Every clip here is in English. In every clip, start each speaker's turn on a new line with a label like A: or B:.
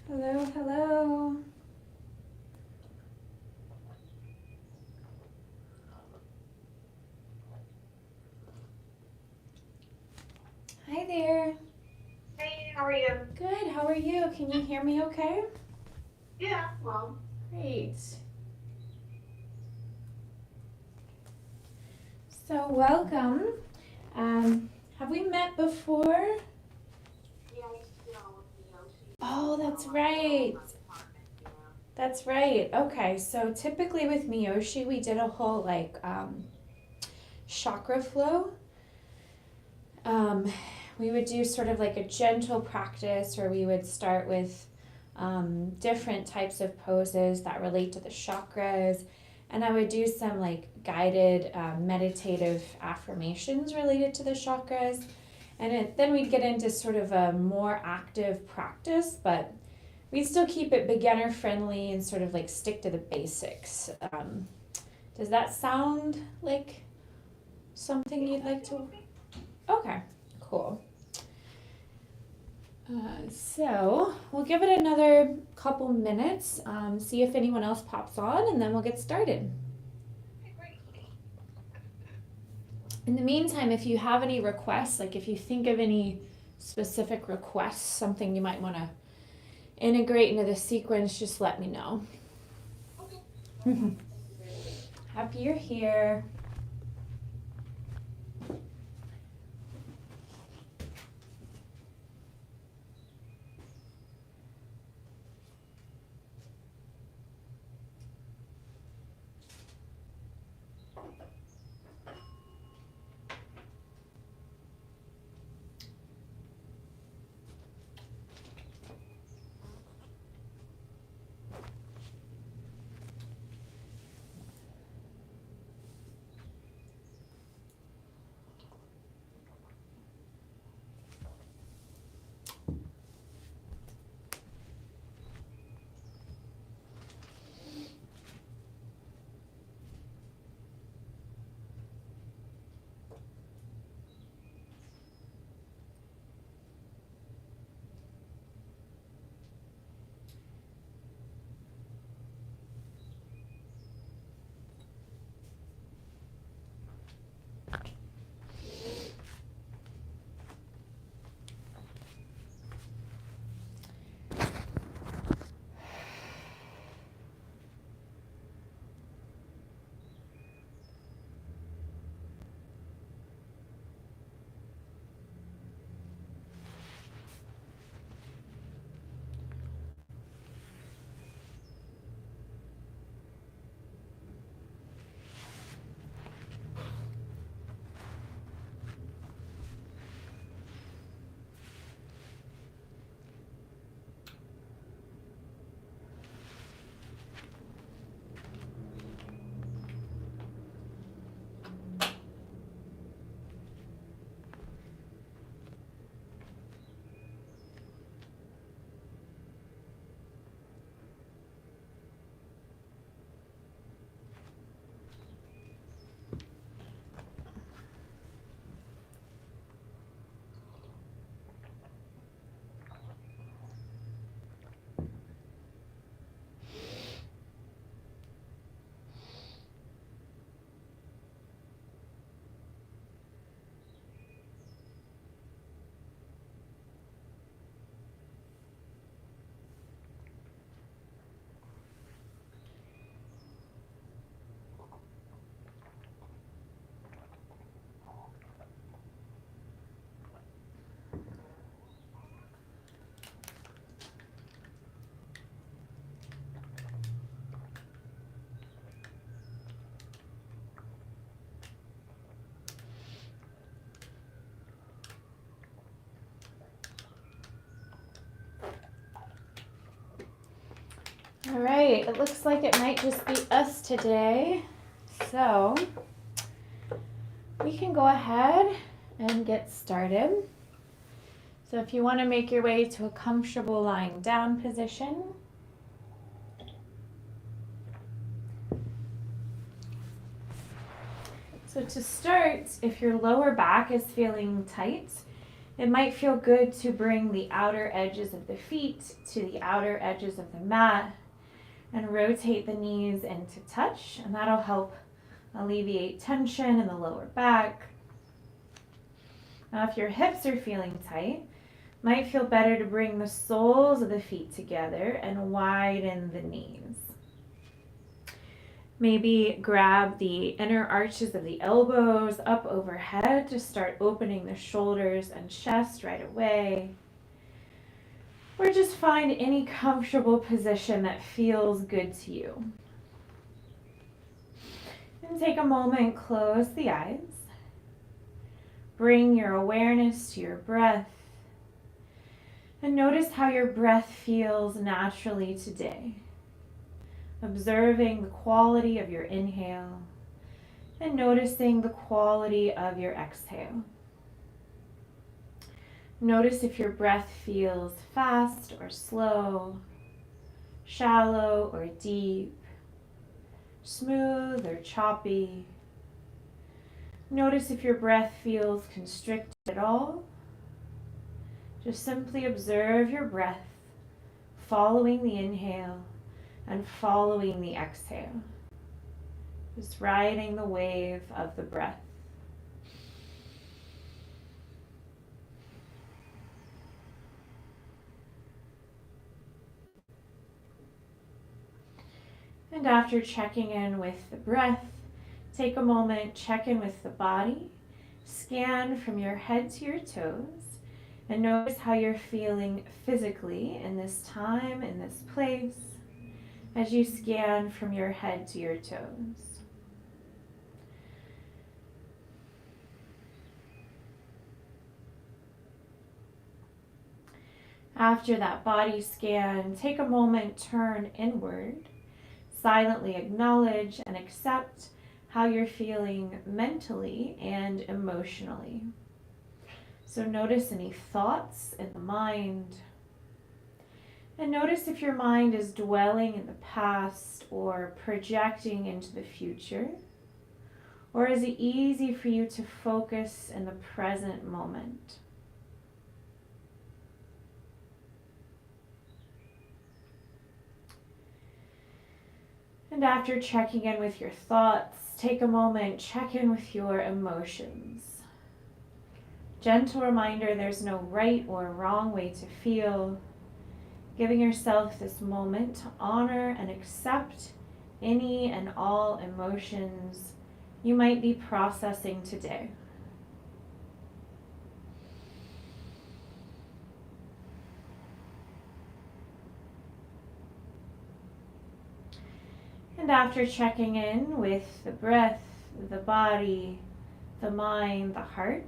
A: Hello, hello. Hi there.
B: Hey, how are you?
A: Good, how are you? Can you hear me okay?
B: Yeah, well,
A: Great. So, welcome. Have we met before?
B: yeah, I used to get on with Yoshi.
A: Oh,
B: Got a
A: that's
B: lot of stuff in
A: right.
B: my department,
A: That's right. Okay, so typically with Miyoshi, we did a whole chakra flow. Um, we would do sort of like a gentle practice where we would start with different types of poses that relate to the chakras. And I would do some like guided meditative affirmations related to the chakras. Then we'd get into sort of a more active practice, but we still keep it beginner friendly and sort of like stick to the basics. Does that sound like something
B: Yeah,
A: you'd like to?
B: absolutely.
A: Okay, cool. So we'll give it another couple minutes, see if anyone else pops on, and then we'll get started.
B: Okay, great.
A: In the meantime, if you have any requests, like if you think of any specific requests, something you might want to integrate into the sequence, just let me know.
B: Okay, no problem. Thank you very much.
A: Happy you're here. All right, it looks like it might just be us today. So we can go ahead and get started. So if you want to make your way to a comfortable lying down position, so to start, if your lower back is feeling tight, It might feel good to bring the outer edges of the feet to the outer edges of the mat and rotate the knees into touch, and that'll help alleviate tension in the lower back. Now, if your hips are feeling tight, it might feel better to bring the soles of the feet together and widen the knees. Maybe grab the inner arches of the elbows up overhead to start opening the shoulders and chest right away. Or just find any comfortable position that feels good to you. And take a moment, close the eyes. Bring your awareness to your breath. And notice how your breath feels naturally today. Observing the quality of your inhale and noticing the quality of your exhale. Notice if your breath feels fast or slow, shallow or deep, smooth or choppy. Notice if your breath feels constricted at all. Just simply observe your breath, following the inhale and following the exhale. Just riding the wave of the breath. And after checking in with the breath, take a moment, check in with the body, scan from your head to your toes, and notice how you're feeling physically in this time, in this place, as you scan from your head to your toes. After that body scan, take a moment, turn inward, silently acknowledge and accept how you're feeling mentally and emotionally. So notice any thoughts in the mind. And notice if your mind is dwelling in the past or projecting into the future. Or is it easy for you to focus in the present moment? And after checking in with your thoughts, take a moment, check in with your emotions. Gentle reminder, there's no right or wrong way to feel. Giving yourself this moment to honor and accept any and all emotions you might be processing today. And after checking in with the breath, the body, the mind, the heart,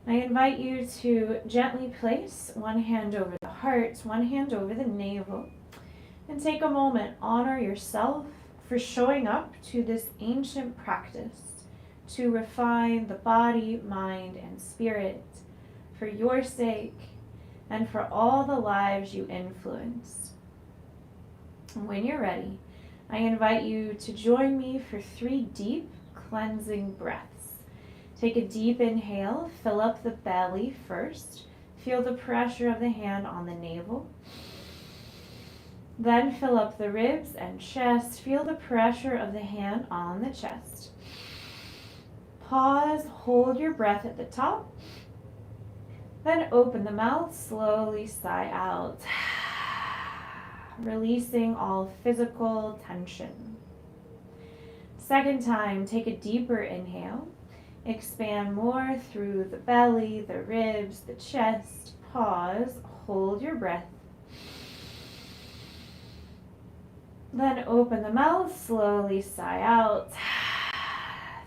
A: I invite you to gently place one hand over the heart, one hand over the navel, and take a moment, honor yourself for showing up to this ancient practice to refine the body, mind, and spirit for your sake and for all the lives you influence. And when you're ready, I invite you to join me for 3 deep cleansing breaths. Take a deep inhale, fill up the belly first. Feel the pressure of the hand on the navel. Then fill up the ribs and chest. Feel the pressure of the hand on the chest. Pause, hold your breath at the top. Then open the mouth, slowly sigh out, releasing all physical tension. Second time, take a deeper inhale. Expand more through the belly, the ribs, the chest. Pause, hold your breath. Then open the mouth, slowly sigh out.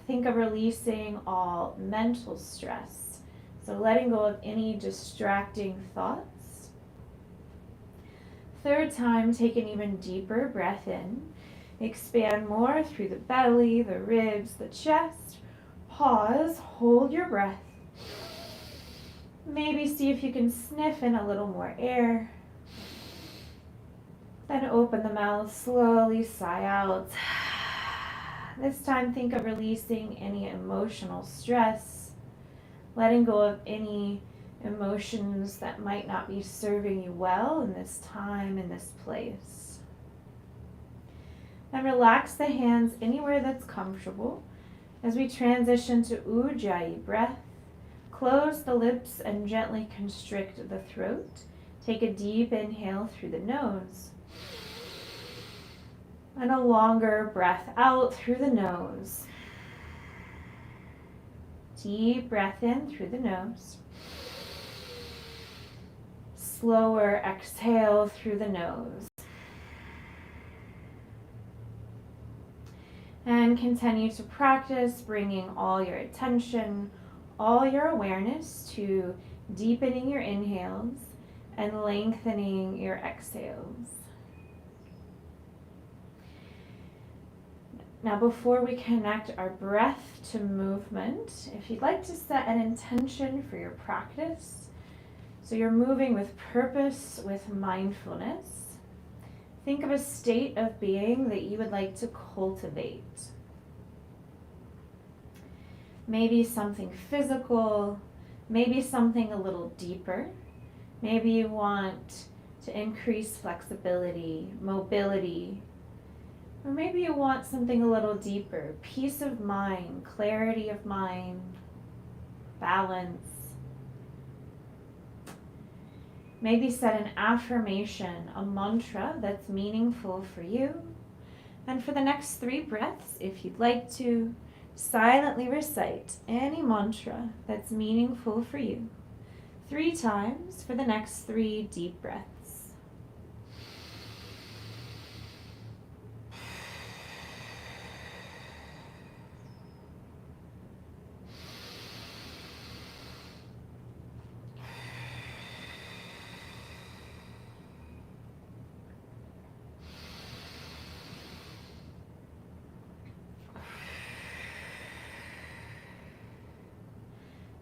A: Think of releasing all mental stress. So letting go of any distracting thoughts. Third time, take an even deeper breath in. Expand more through the belly, the ribs, the chest. Pause, hold your breath. Maybe see if you can sniff in a little more air. Then open the mouth, slowly sigh out. This time think of releasing any emotional stress, letting go of any emotions that might not be serving you well in this time, in this place. Then relax the hands anywhere that's comfortable as we transition to Ujjayi breath. Close the lips and gently constrict the throat. Take a deep inhale through the nose. And a longer breath out through the nose. Deep breath in through the nose. Slower exhale through the nose. And continue to practice bringing all your attention, all your awareness to deepening your inhales and lengthening your exhales. Now, before we connect our breath to movement, if you'd like to set an intention for your practice, so you're moving with purpose, with mindfulness, think of a state of being that you would like to cultivate. Maybe something physical, maybe something a little deeper. Maybe you want to increase flexibility, mobility, or maybe you want something a little deeper, peace of mind, clarity of mind, balance. Maybe set an affirmation, a mantra that's meaningful for you. And for the next 3 breaths, if you'd like to, silently recite any mantra that's meaningful for you 3 times for the next 3 deep breaths.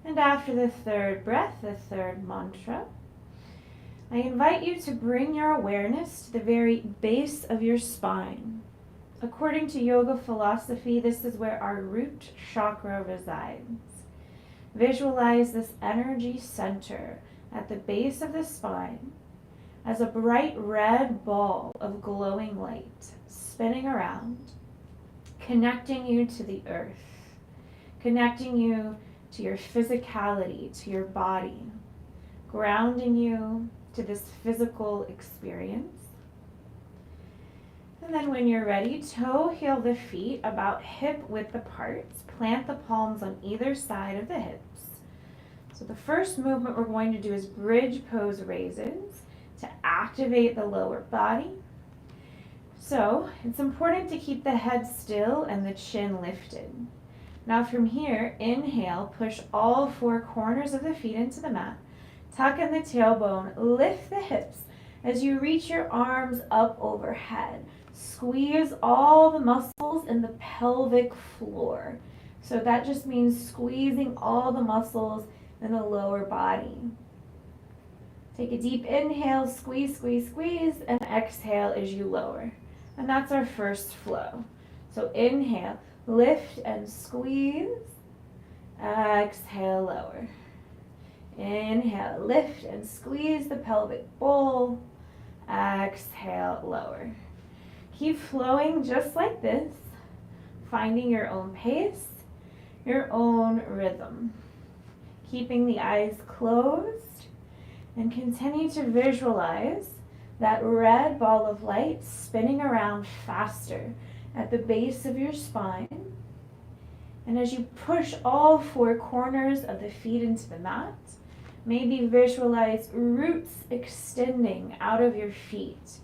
A: And after the 3rd breath, the 3rd mantra, I invite you to bring your awareness to the very base of your spine. According to yoga philosophy, this is where our root chakra resides. Visualize this energy center at the base of the spine as a bright red ball of glowing light spinning around, connecting you to the earth, connecting you to your physicality, to your body, grounding you to this physical experience. And then when you're ready, toe heel the feet about hip width apart. Plant the palms on either side of the hips. So the first movement we're going to do is bridge pose raises to activate the lower body. So it's important to keep the head still and the chin lifted. Now from here, inhale, push all 4 corners of the feet into the mat. Tuck in the tailbone, lift the hips as you reach your arms up overhead. Squeeze all the muscles in the pelvic floor. So that just means squeezing all the muscles in the lower body. Take a deep inhale, squeeze, squeeze, squeeze, and exhale as you lower. And that's our first flow. So inhale. Lift and squeeze. Exhale, lower. Inhale, lift and squeeze the pelvic bowl. Exhale, lower. Keep flowing just like this, finding your own pace, your own rhythm. Keeping the eyes closed and continue to visualize that red ball of light spinning around faster at the base of your spine. And as you push all 4 corners of the feet into the mat, maybe visualize roots extending out of your feet,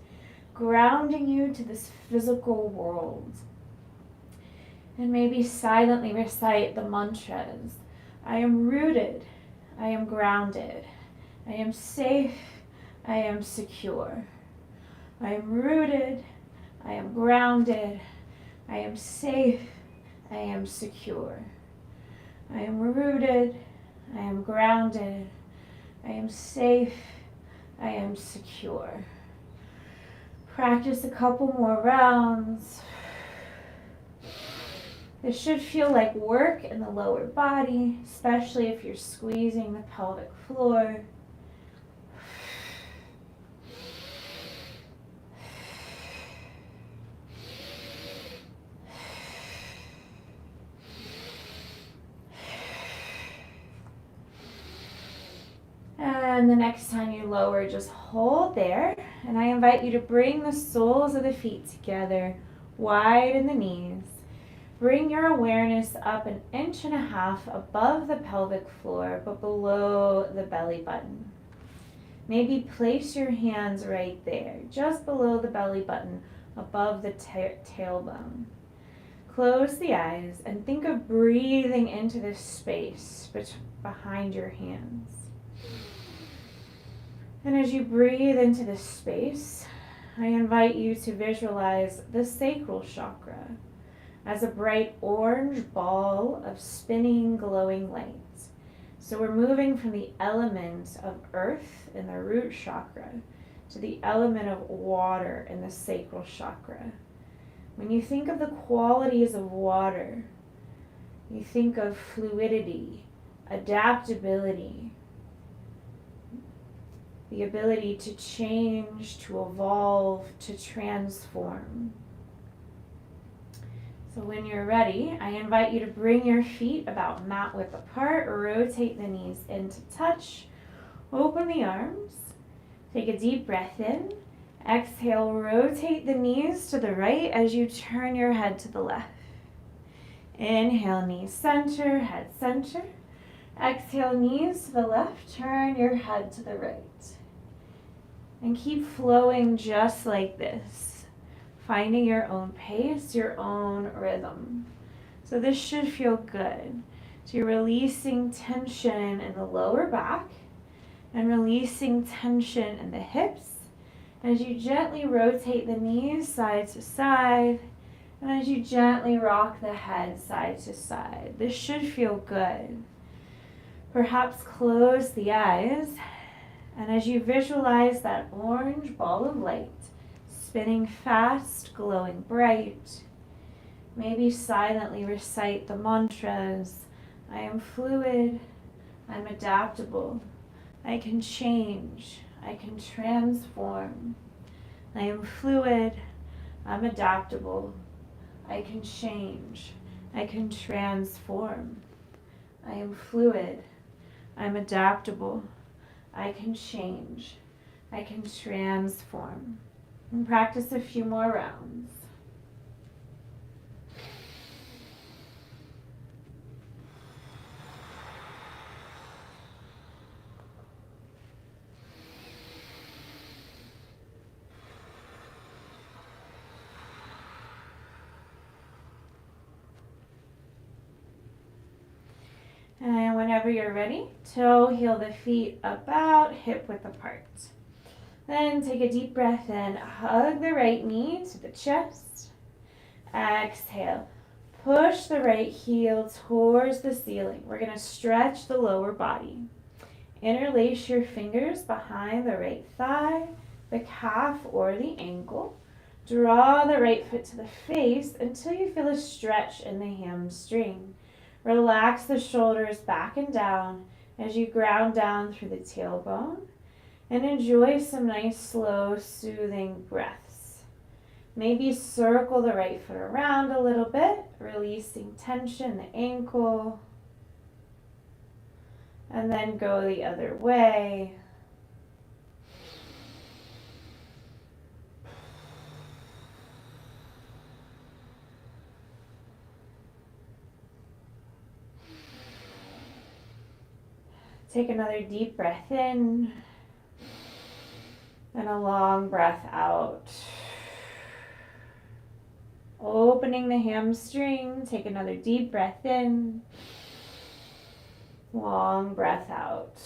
A: grounding you to this physical world. And maybe silently recite the mantras. I am rooted, I am grounded, I am safe, I am secure. I am rooted, I am grounded, I am safe, I am secure. I am rooted, I am grounded, I am safe, I am secure. Practice a couple more rounds. This should feel like work in the lower body, especially if you're squeezing the pelvic floor. And the next time you lower, just hold there. And I invite you to bring the soles of the feet together, widen the knees. Bring your awareness up 1.5 inches above the pelvic floor, but below the belly button. Maybe place your hands right there, just below the belly button, above the tailbone. Close the eyes and think of breathing into this space behind your hands. And as you breathe into this space, I invite you to visualize the sacral chakra as a bright orange ball of spinning, glowing light. So we're moving from the element of earth in the root chakra to the element of water in the sacral chakra. When you think of the qualities of water, you think of fluidity, adaptability, the ability to change, to evolve, to transform. So when you're ready, I invite you to bring your feet about mat width apart, rotate the knees into touch, open the arms, take a deep breath in, exhale, rotate the knees to the right as you turn your head to the left. Inhale, knees center, head center. Exhale, knees to the left, turn your head to the right. And keep flowing just like this, finding your own pace, your own rhythm. So this should feel good. So you're releasing tension in the lower back and releasing tension in the hips as you gently rotate the knees side to side and as you gently rock the head side to side. This should feel good. Perhaps close the eyes. And as you visualize that orange ball of light spinning fast, glowing bright, maybe silently recite the mantras. I am fluid, I'm adaptable, I can change, I can transform. I am fluid, I'm adaptable, I can change, I can transform. I am fluid, I'm adaptable, I can change, I can transform. And practice a few more rounds. And whenever you're ready, toe heel the feet about hip width apart. Then take a deep breath in, hug the right knee to the chest. Exhale, push the right heel towards the ceiling. We're going to stretch the lower body. Interlace your fingers behind the right thigh, the calf, or the ankle. Draw the right foot to the face until you feel a stretch in the hamstring. Relax the shoulders back and down as you ground down through the tailbone. And enjoy some nice, slow, soothing breaths. Maybe circle the right foot around a little bit, releasing tension in the ankle. And then go the other way. Take another deep breath in. And a long breath out. Opening the hamstring, take another deep breath in. Long breath out.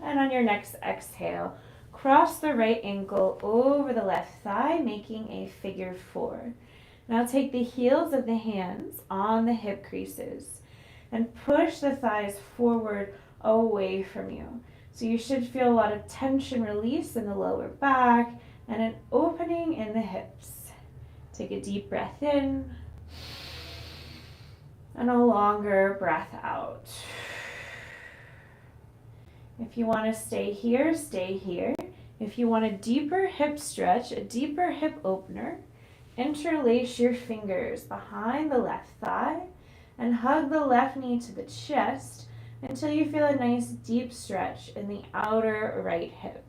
A: And on your next exhale, cross the right ankle over the left thigh, making a figure 4. Now take the heels of the hands on the hip creases and push the thighs forward away from you. So you should feel a lot of tension release in the lower back and an opening in the hips. Take a deep breath in And a longer breath out. If you want to stay here, stay here. If you want a deeper hip stretch, a deeper hip opener, interlace your fingers behind the left thigh and hug the left knee to the chest until you feel a nice deep stretch in the outer right hip.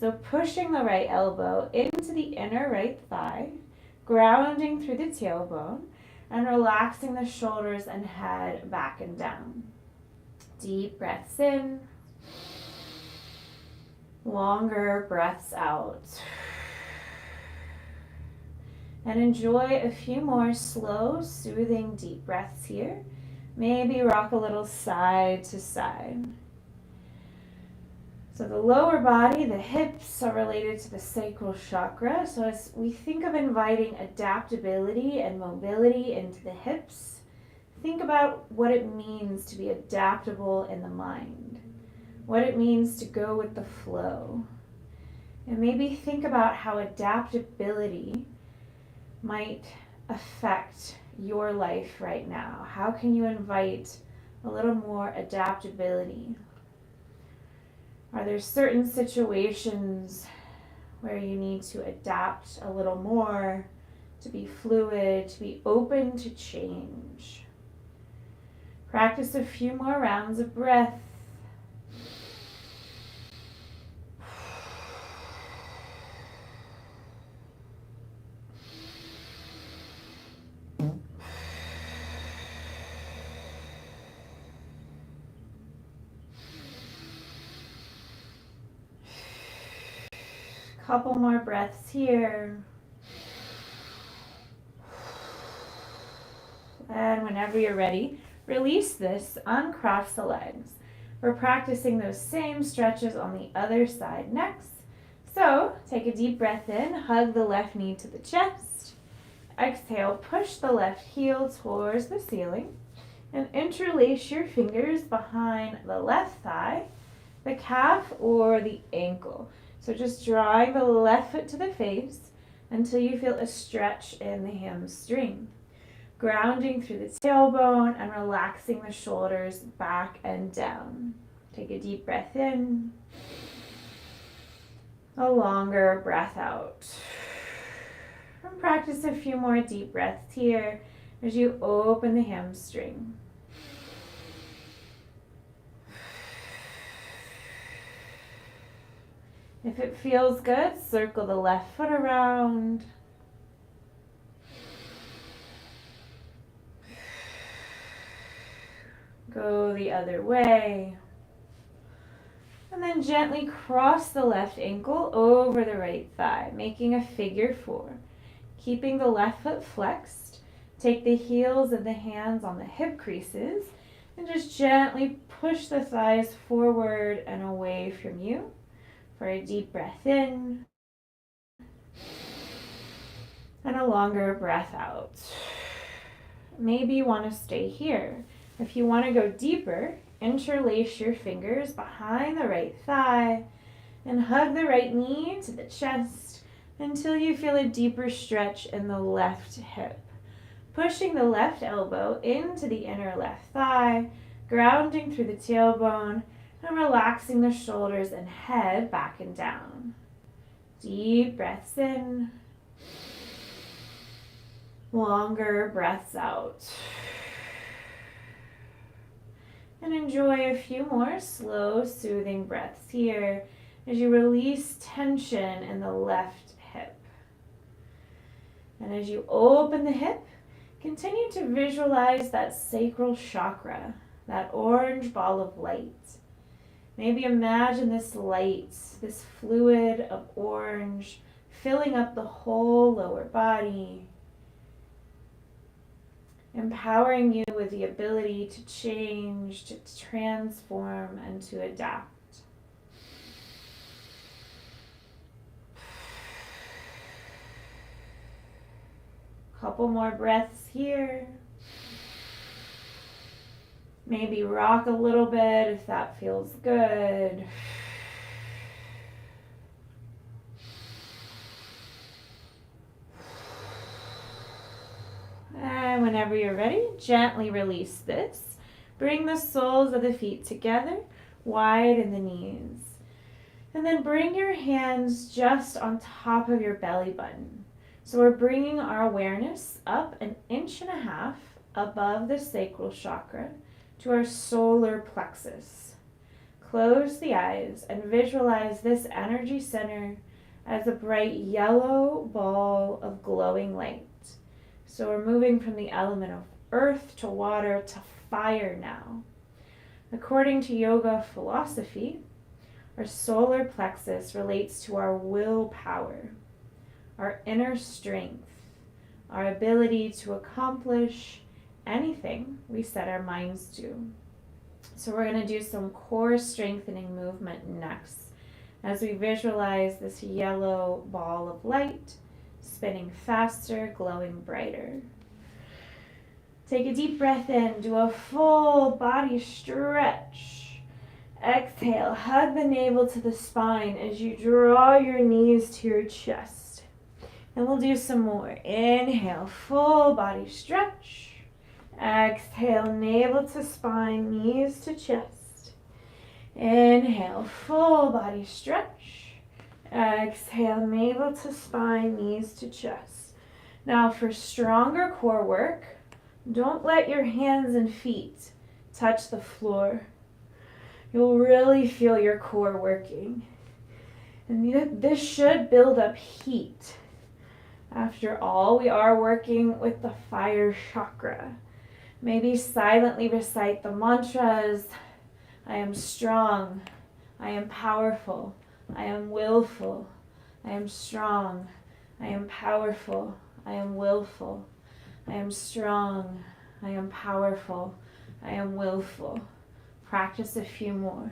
A: So pushing the right elbow into the inner right thigh, grounding through the tailbone, and relaxing the shoulders and head back and down. Deep breaths in, longer breaths out. And enjoy a few more slow, soothing, deep breaths here. Maybe rock a little side to side. So the lower body, the hips, are related to the sacral chakra. So as we think of inviting adaptability and mobility into the hips, think about what it means to be adaptable in the mind, what it means to go with the flow. And maybe think about how adaptability might affect your life right now. How can you invite a little more adaptability? Are there certain situations where you need to adapt a little more, to be fluid, to be open to change? Practice a few more rounds of breath. Couple more breaths here. And whenever you're ready, release this, uncross the legs. We're practicing those same stretches on the other side next. So take a deep breath in, hug the left knee to the chest. Exhale, push the left heel towards the ceiling and interlace your fingers behind the left thigh, the calf, or the ankle. So just drawing the left foot to the face until you feel a stretch in the hamstring. Grounding through the tailbone and relaxing the shoulders back and down. Take a deep breath in. A longer breath out. And practice a few more deep breaths here as you open the hamstring. If it feels good, circle the left foot around. Go the other way. And then gently cross the left ankle over the right thigh, making a figure 4. Keeping the left foot flexed, take the heels of the hands on the hip creases and just gently push the thighs forward and away from you. For a deep breath in and a longer breath out. Maybe you want to stay here. If you want to go deeper, interlace your fingers behind the right thigh and hug the right knee to the chest until you feel a deeper stretch in the left hip. Pushing the left elbow into the inner left thigh, grounding through the tailbone, and relaxing the shoulders and head back and down. Deep breaths in. Longer breaths out. And enjoy a few more slow, soothing breaths here as you release tension in the left hip. And as you open the hip, continue to visualize that sacral chakra, that orange ball of light. Maybe imagine this light, this fluid of orange, filling up the whole lower body, empowering you with the ability to change, to transform, and to adapt. Couple more breaths here. Maybe rock a little bit if that feels good. And whenever whenever you're ready, gently release this. Bring the soles of the feet together, widen the knees. And then bring your hands just on top of your belly button. So we're bringing our awareness up 1.5 inches above the sacral chakra to our solar plexus. Close the eyes and visualize this energy center as a bright yellow ball of glowing light. So we're moving from the element of earth to water to fire now. According to yoga philosophy, our solar plexus relates to our willpower, our inner strength, our ability to accomplish anything we set our minds to. So we're going to do some core strengthening movement next as we visualize this yellow ball of light spinning faster, glowing brighter. Take a deep breath in, do a full body stretch. Exhale, hug the navel to the spine as you draw your knees to your chest. And we'll do some more. Inhale, full body stretch. Exhale, navel to spine, knees to chest. Inhale, full body stretch. Exhale, navel to spine, knees to chest. Now for stronger core work, don't let your hands and feet touch the floor. You'll really feel your core working. And this should build up heat. After all, we are working with the fire chakra. Maybe silently recite the mantras. I am strong. I am powerful. I am willful. I am strong. I am powerful. I am willful. I am strong. I am powerful. I am willful. Practice a few more.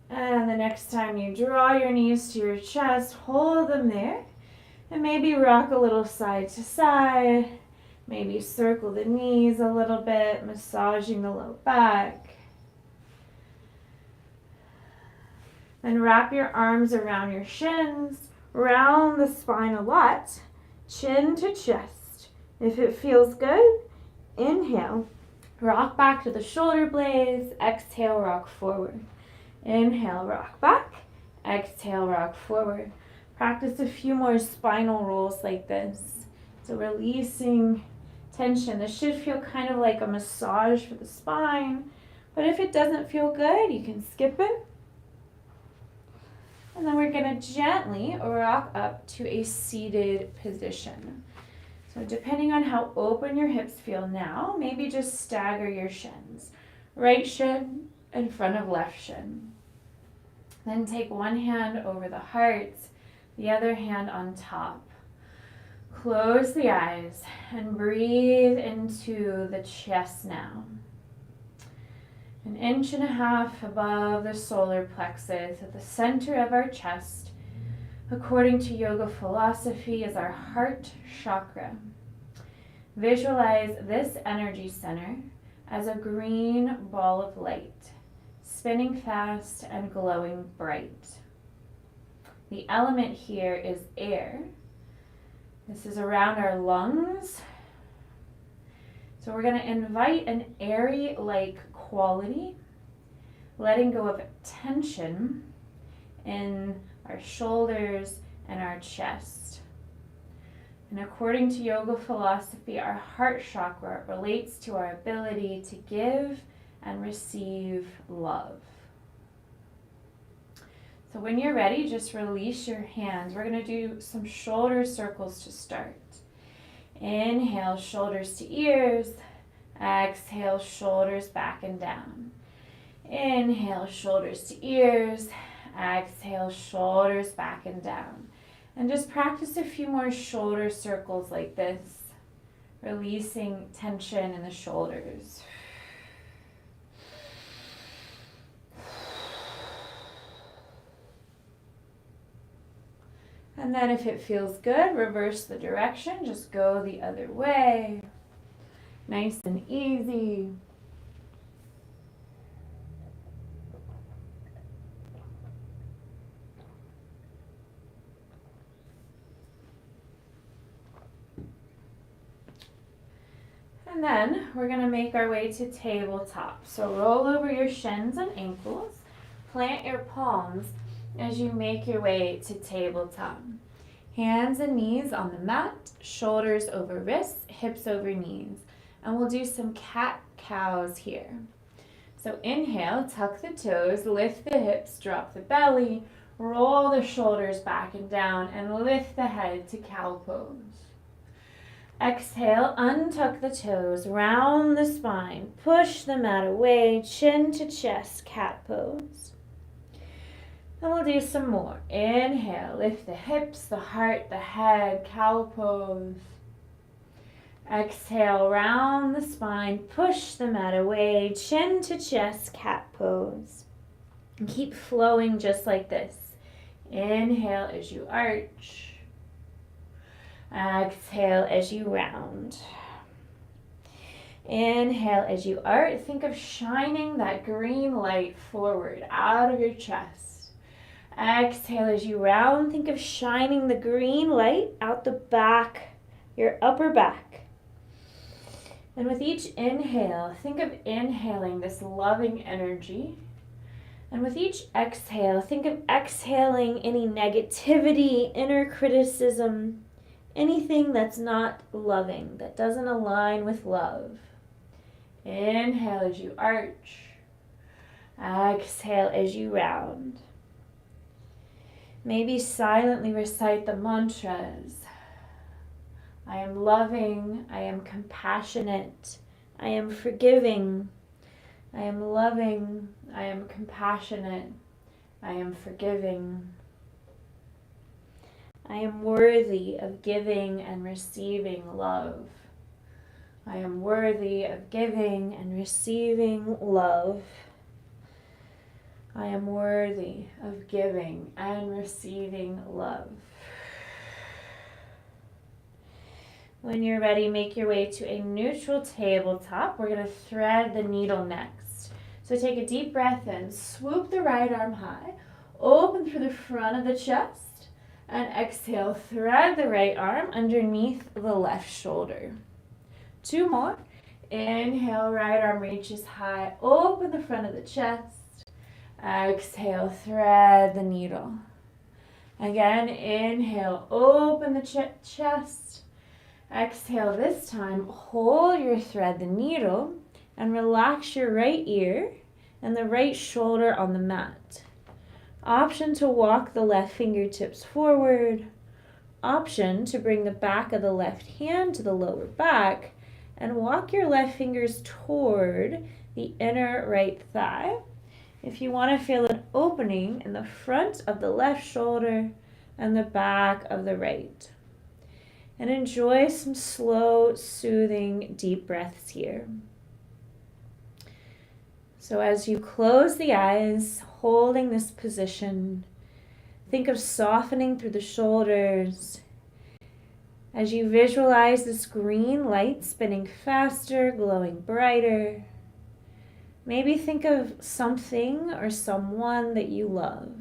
A: And the next time you draw your knees to your chest, hold them there. And maybe rock a little side to side. Maybe circle the knees a little bit, massaging the low back. Then wrap your arms around your shins, round the spine a lot, chin to chest. If it feels good, inhale, rock back to the shoulder blades, exhale, rock forward. Inhale, rock back, exhale, rock forward. Practice a few more spinal rolls like this. So releasing tension. This should feel kind of like a massage for the spine, but if it doesn't feel good, you can skip it. And then we're going to gently rock up to a seated position. So depending on how open your hips feel now, maybe just stagger your shins. Right shin in front of left shin. Then take one hand over the heart, the other hand on top. Close the eyes and breathe into the chest now. 1.5 inches above the solar plexus at the center of our chest, according to yoga philosophy, is our heart chakra. Visualize this energy center as a green ball of light, spinning fast and glowing bright. The element here is air. This is around our lungs. So we're going to invite an airy-like quality, letting go of tension in our shoulders and our chest. And according to yoga philosophy, our heart chakra relates to our ability to give and receive love. So when you're ready, just release your hands. We're going to do some shoulder circles to start. Inhale, shoulders to ears. Exhale, shoulders back and down. Inhale, shoulders to ears. Exhale, shoulders back and down. And just practice a few more shoulder circles like this, releasing tension in the shoulders. And then if it feels good, reverse the direction. Just go the other way. Nice and easy. And then we're going to make our way to tabletop. So roll over your shins and ankles. Plant your palms as you make your way to tabletop. Hands and knees on the mat, shoulders over wrists, hips over knees. And we'll do some cat-cows here. So inhale, tuck the toes, lift the hips, drop the belly, roll the shoulders back and down, and lift the head to cow pose. Exhale, untuck the toes, round the spine, push the mat away, chin to chest, cat pose. And we'll do some more. Inhale, lift the hips, the heart, the head, cow pose. Exhale, round the spine, push the mat away, chin to chest, cat pose. And keep flowing just like this. Inhale as you arch. Exhale as you round. Inhale as you arch. Think of shining that green light forward out of your chest. Exhale as you round. Think of shining the green light out the back, your upper back. And with each inhale, think of inhaling this loving energy. And with each exhale, think of exhaling any negativity, inner criticism, anything that's not loving, that doesn't align with love. Inhale as you arch. Exhale as you round. Maybe silently recite the mantras. I am loving, I am compassionate, I am forgiving, I am loving, I am compassionate, I am forgiving. I am worthy of giving and receiving love. I am worthy of giving and receiving love. I am worthy of giving and receiving love. When you're ready, make your way to a neutral tabletop. We're going to thread the needle next. So take a deep breath in, swoop the right arm high, open through the front of the chest, and exhale, thread the right arm underneath the left shoulder. 2 more. Inhale, right arm reaches high, open the front of the chest. Exhale, thread the needle. Again, inhale, open the chest. Exhale, this time, hold your thread the needle and relax your right ear and the right shoulder on the mat. Option to walk the left fingertips forward. Option to bring the back of the left hand to the lower back and walk your left fingers toward the inner right thigh. If you want to feel an opening in the front of the left shoulder and the back of the right. And enjoy some slow, soothing, deep breaths here. So as you close the eyes, holding this position, think of softening through the shoulders. As you visualize this green light spinning faster, glowing brighter, maybe think of something or someone that you love.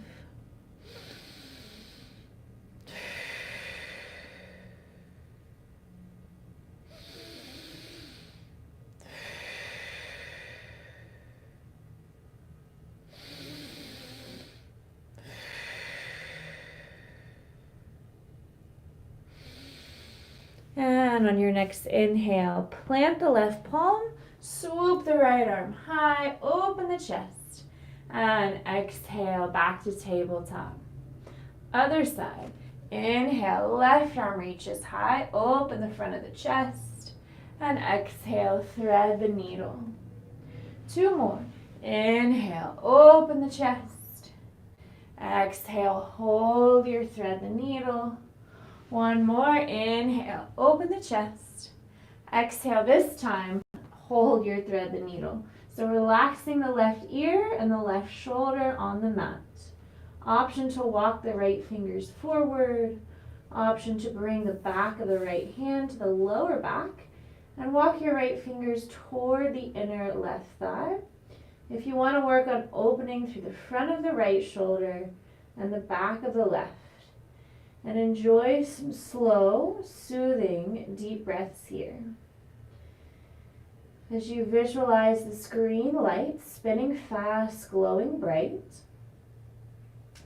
A: And on your next inhale, plant the left palm, swoop the right arm high, open the chest, and exhale back to tabletop. Other side. Inhale, left arm reaches high, open the front of the chest, and exhale, thread the needle. 2 more. Inhale, open the chest. Exhale, hold your thread the needle. 1 more. Inhale, open the chest. Exhale, this time, hold your thread the needle. So relaxing the left ear and the left shoulder on the mat. Option to walk the right fingers forward. Option to bring the back of the right hand to the lower back And walk your right fingers toward the inner left thigh. If you want to work on opening through the front of the right shoulder and the back of the left. And enjoy some slow, soothing, deep breaths here. As you visualize this green light spinning fast, glowing bright,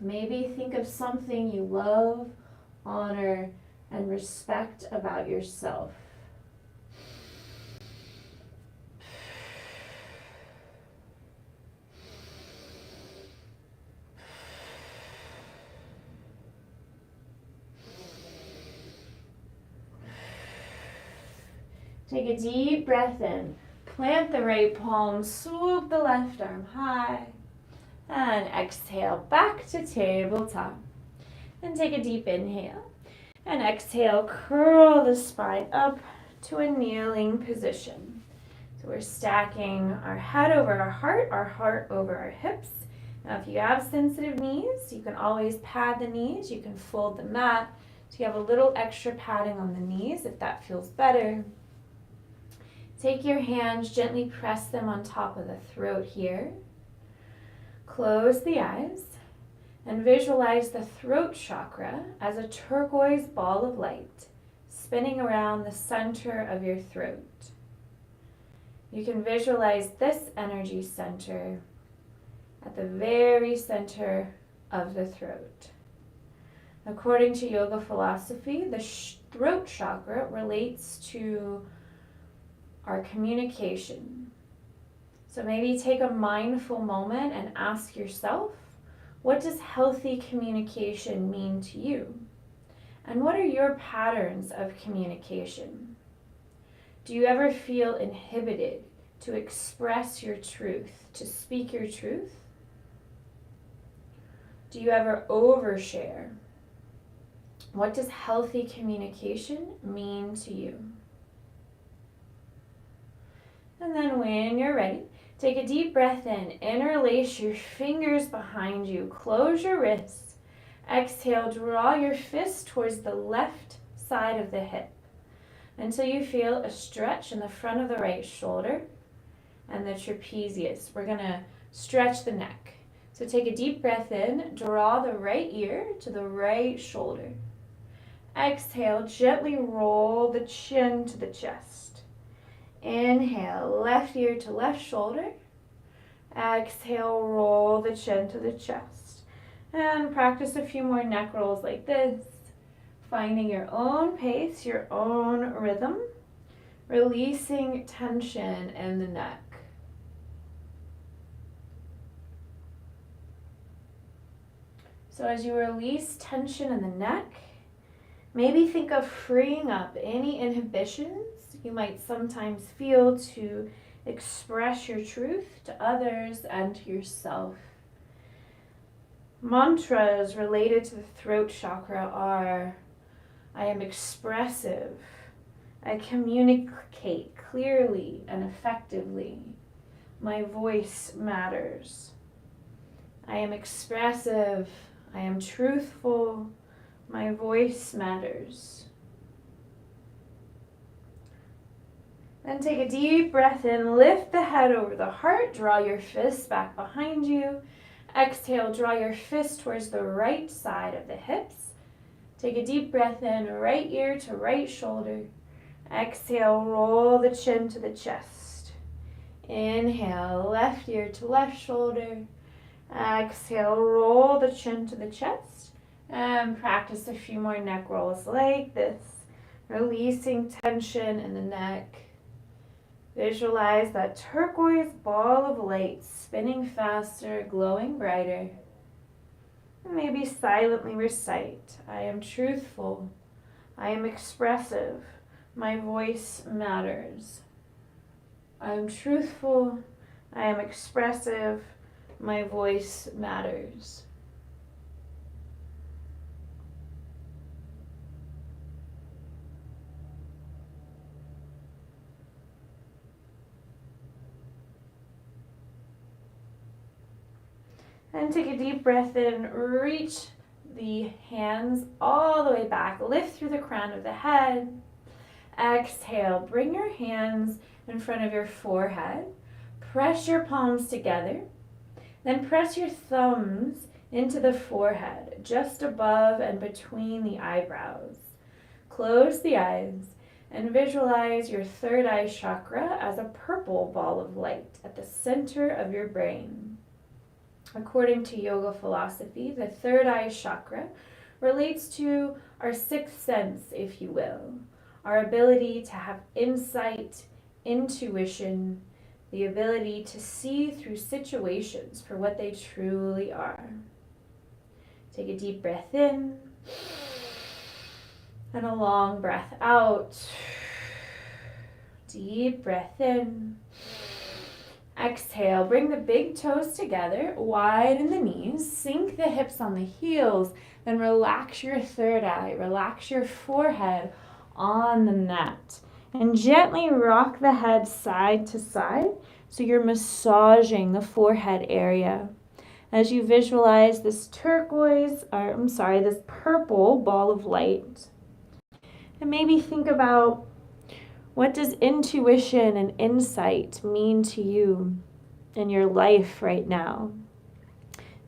A: maybe think of something you love, honor, and respect about yourself. Take a deep breath in. Plant the right palm, swoop the left arm high, and exhale back to tabletop. And take a deep inhale. And exhale, curl the spine up to a kneeling position. So we're stacking our head over our heart over our hips. Now if you have sensitive knees, you can always pad the knees. You can fold the mat so you have a little extra padding on the knees if that feels better. Take your hands, gently press them on top of the throat here. Close the eyes and visualize the throat chakra as a turquoise ball of light spinning around the center of your throat. You can visualize this energy center at the very center of the throat. According to yoga philosophy, the throat chakra relates to our communication. So maybe take a mindful moment and ask yourself, what does healthy communication mean to you? And what are your patterns of communication? Do you ever feel inhibited to express your truth, to speak your truth? Do you ever overshare? What does healthy communication mean to you? And then when you're ready, take a deep breath in. Interlace your fingers behind you. Close your wrists. Exhale, draw your fist towards the left side of the hip until you feel a stretch in the front of the right shoulder and the trapezius. We're going to stretch the neck. So take a deep breath in. Draw the right ear to the right shoulder. Exhale, gently roll the chin to the chest. Inhale, left ear to left shoulder. Exhale, roll the chin to the chest. And practice a few more neck rolls like this, finding your own pace, your own rhythm, releasing tension in the neck. So as you release tension in the neck, maybe think of freeing up any inhibitions you might sometimes feel to express your truth to others and to yourself. Mantras related to the throat chakra are, I am expressive. I communicate clearly and effectively. My voice matters. I am expressive. I am truthful. My voice matters. Then take a deep breath in, lift the head over the heart, draw your fists back behind you. Exhale, draw your fist towards the right side of the hips. Take a deep breath in, right ear to right shoulder. Exhale, roll the chin to the chest. Inhale, left ear to left shoulder. Exhale, roll the chin to the chest. And practice a few more neck rolls like this, releasing tension in the neck. Visualize that turquoise ball of light spinning faster, glowing brighter. And maybe silently recite, I am truthful. I am expressive. My voice matters. I am truthful. I am expressive. My voice matters. And take a deep breath in, reach the hands all the way back, lift through the crown of the head. Exhale, bring your hands in front of your forehead. Press your palms together. Then press your thumbs into the forehead, just above and between the eyebrows. Close the eyes and visualize your third eye chakra as a purple ball of light at the center of your brain. According to yoga philosophy, the third eye chakra relates to our sixth sense, if you will, our ability to have insight, intuition, the ability to see through situations for what they truly are. Take a deep breath in and a long breath out. Deep breath in. Exhale, bring the big toes together, widen the knees, sink the hips on the heels, then relax your third eye, relax your forehead on the mat. And gently rock the head side to side so you're massaging the forehead area. As you visualize this this purple ball of light. And maybe think about, what does intuition and insight mean to you in your life right now?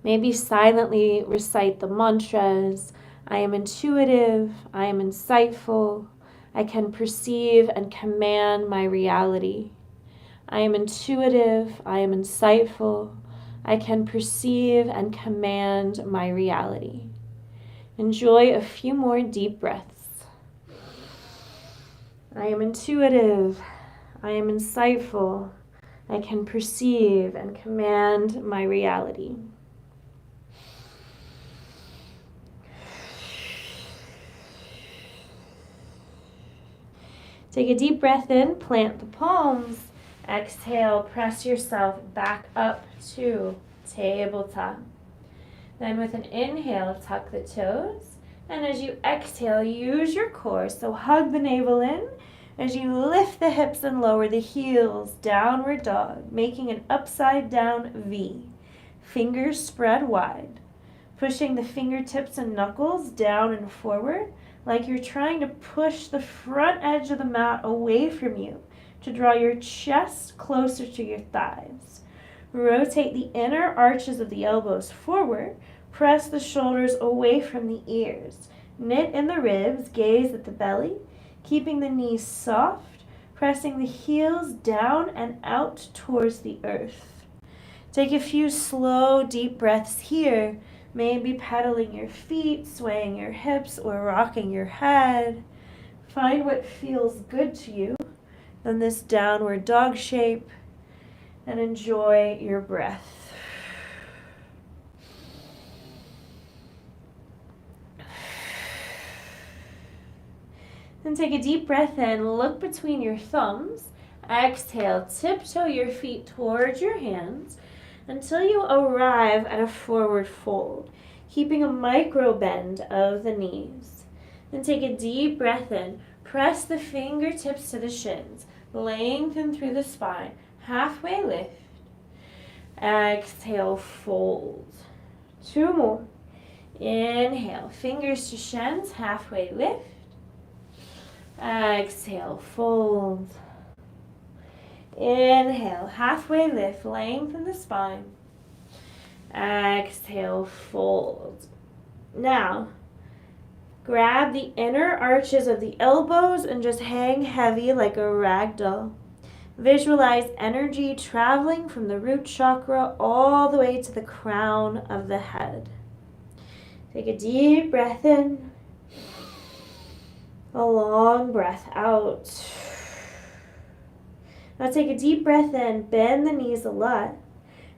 A: Maybe silently recite the mantras. I am intuitive, I am insightful, I can perceive and command my reality. I am intuitive, I am insightful, I can perceive and command my reality. Enjoy a few more deep breaths. I am intuitive, I am insightful, I can perceive and command my reality. Take a deep breath in, plant the palms. Exhale, press yourself back up to tabletop. Then with an inhale, tuck the toes. And as you exhale, use your core. So hug the navel in as you lift the hips and lower the heels, downward dog, making an upside down V. Fingers spread wide, pushing the fingertips and knuckles down and forward like you're trying to push the front edge of the mat away from you to draw your chest closer to your thighs. Rotate the inner arches of the elbows forward. Press the shoulders away from the ears. Knit in the ribs, gaze at the belly, keeping the knees soft, pressing the heels down and out towards the earth. Take a few slow, deep breaths here, maybe pedaling your feet, swaying your hips, or rocking your head. Find what feels good to you in this downward dog shape and enjoy your breath. Then take a deep breath in, look between your thumbs. Exhale, tiptoe your feet towards your hands until you arrive at a forward fold, keeping a micro bend of the knees. Then take a deep breath in, press the fingertips to the shins, lengthen through the spine, halfway lift. Exhale, fold. 2 more. Inhale, fingers to shins, halfway lift. Exhale, fold. Inhale, halfway lift, lengthen the spine. Exhale, fold. Now, grab the inner arches of the elbows and just hang heavy like a rag doll. Visualize energy traveling from the root chakra all the way to the crown of the head. Take a deep breath in. A long breath out. Now take a deep breath in, bend the knees a lot.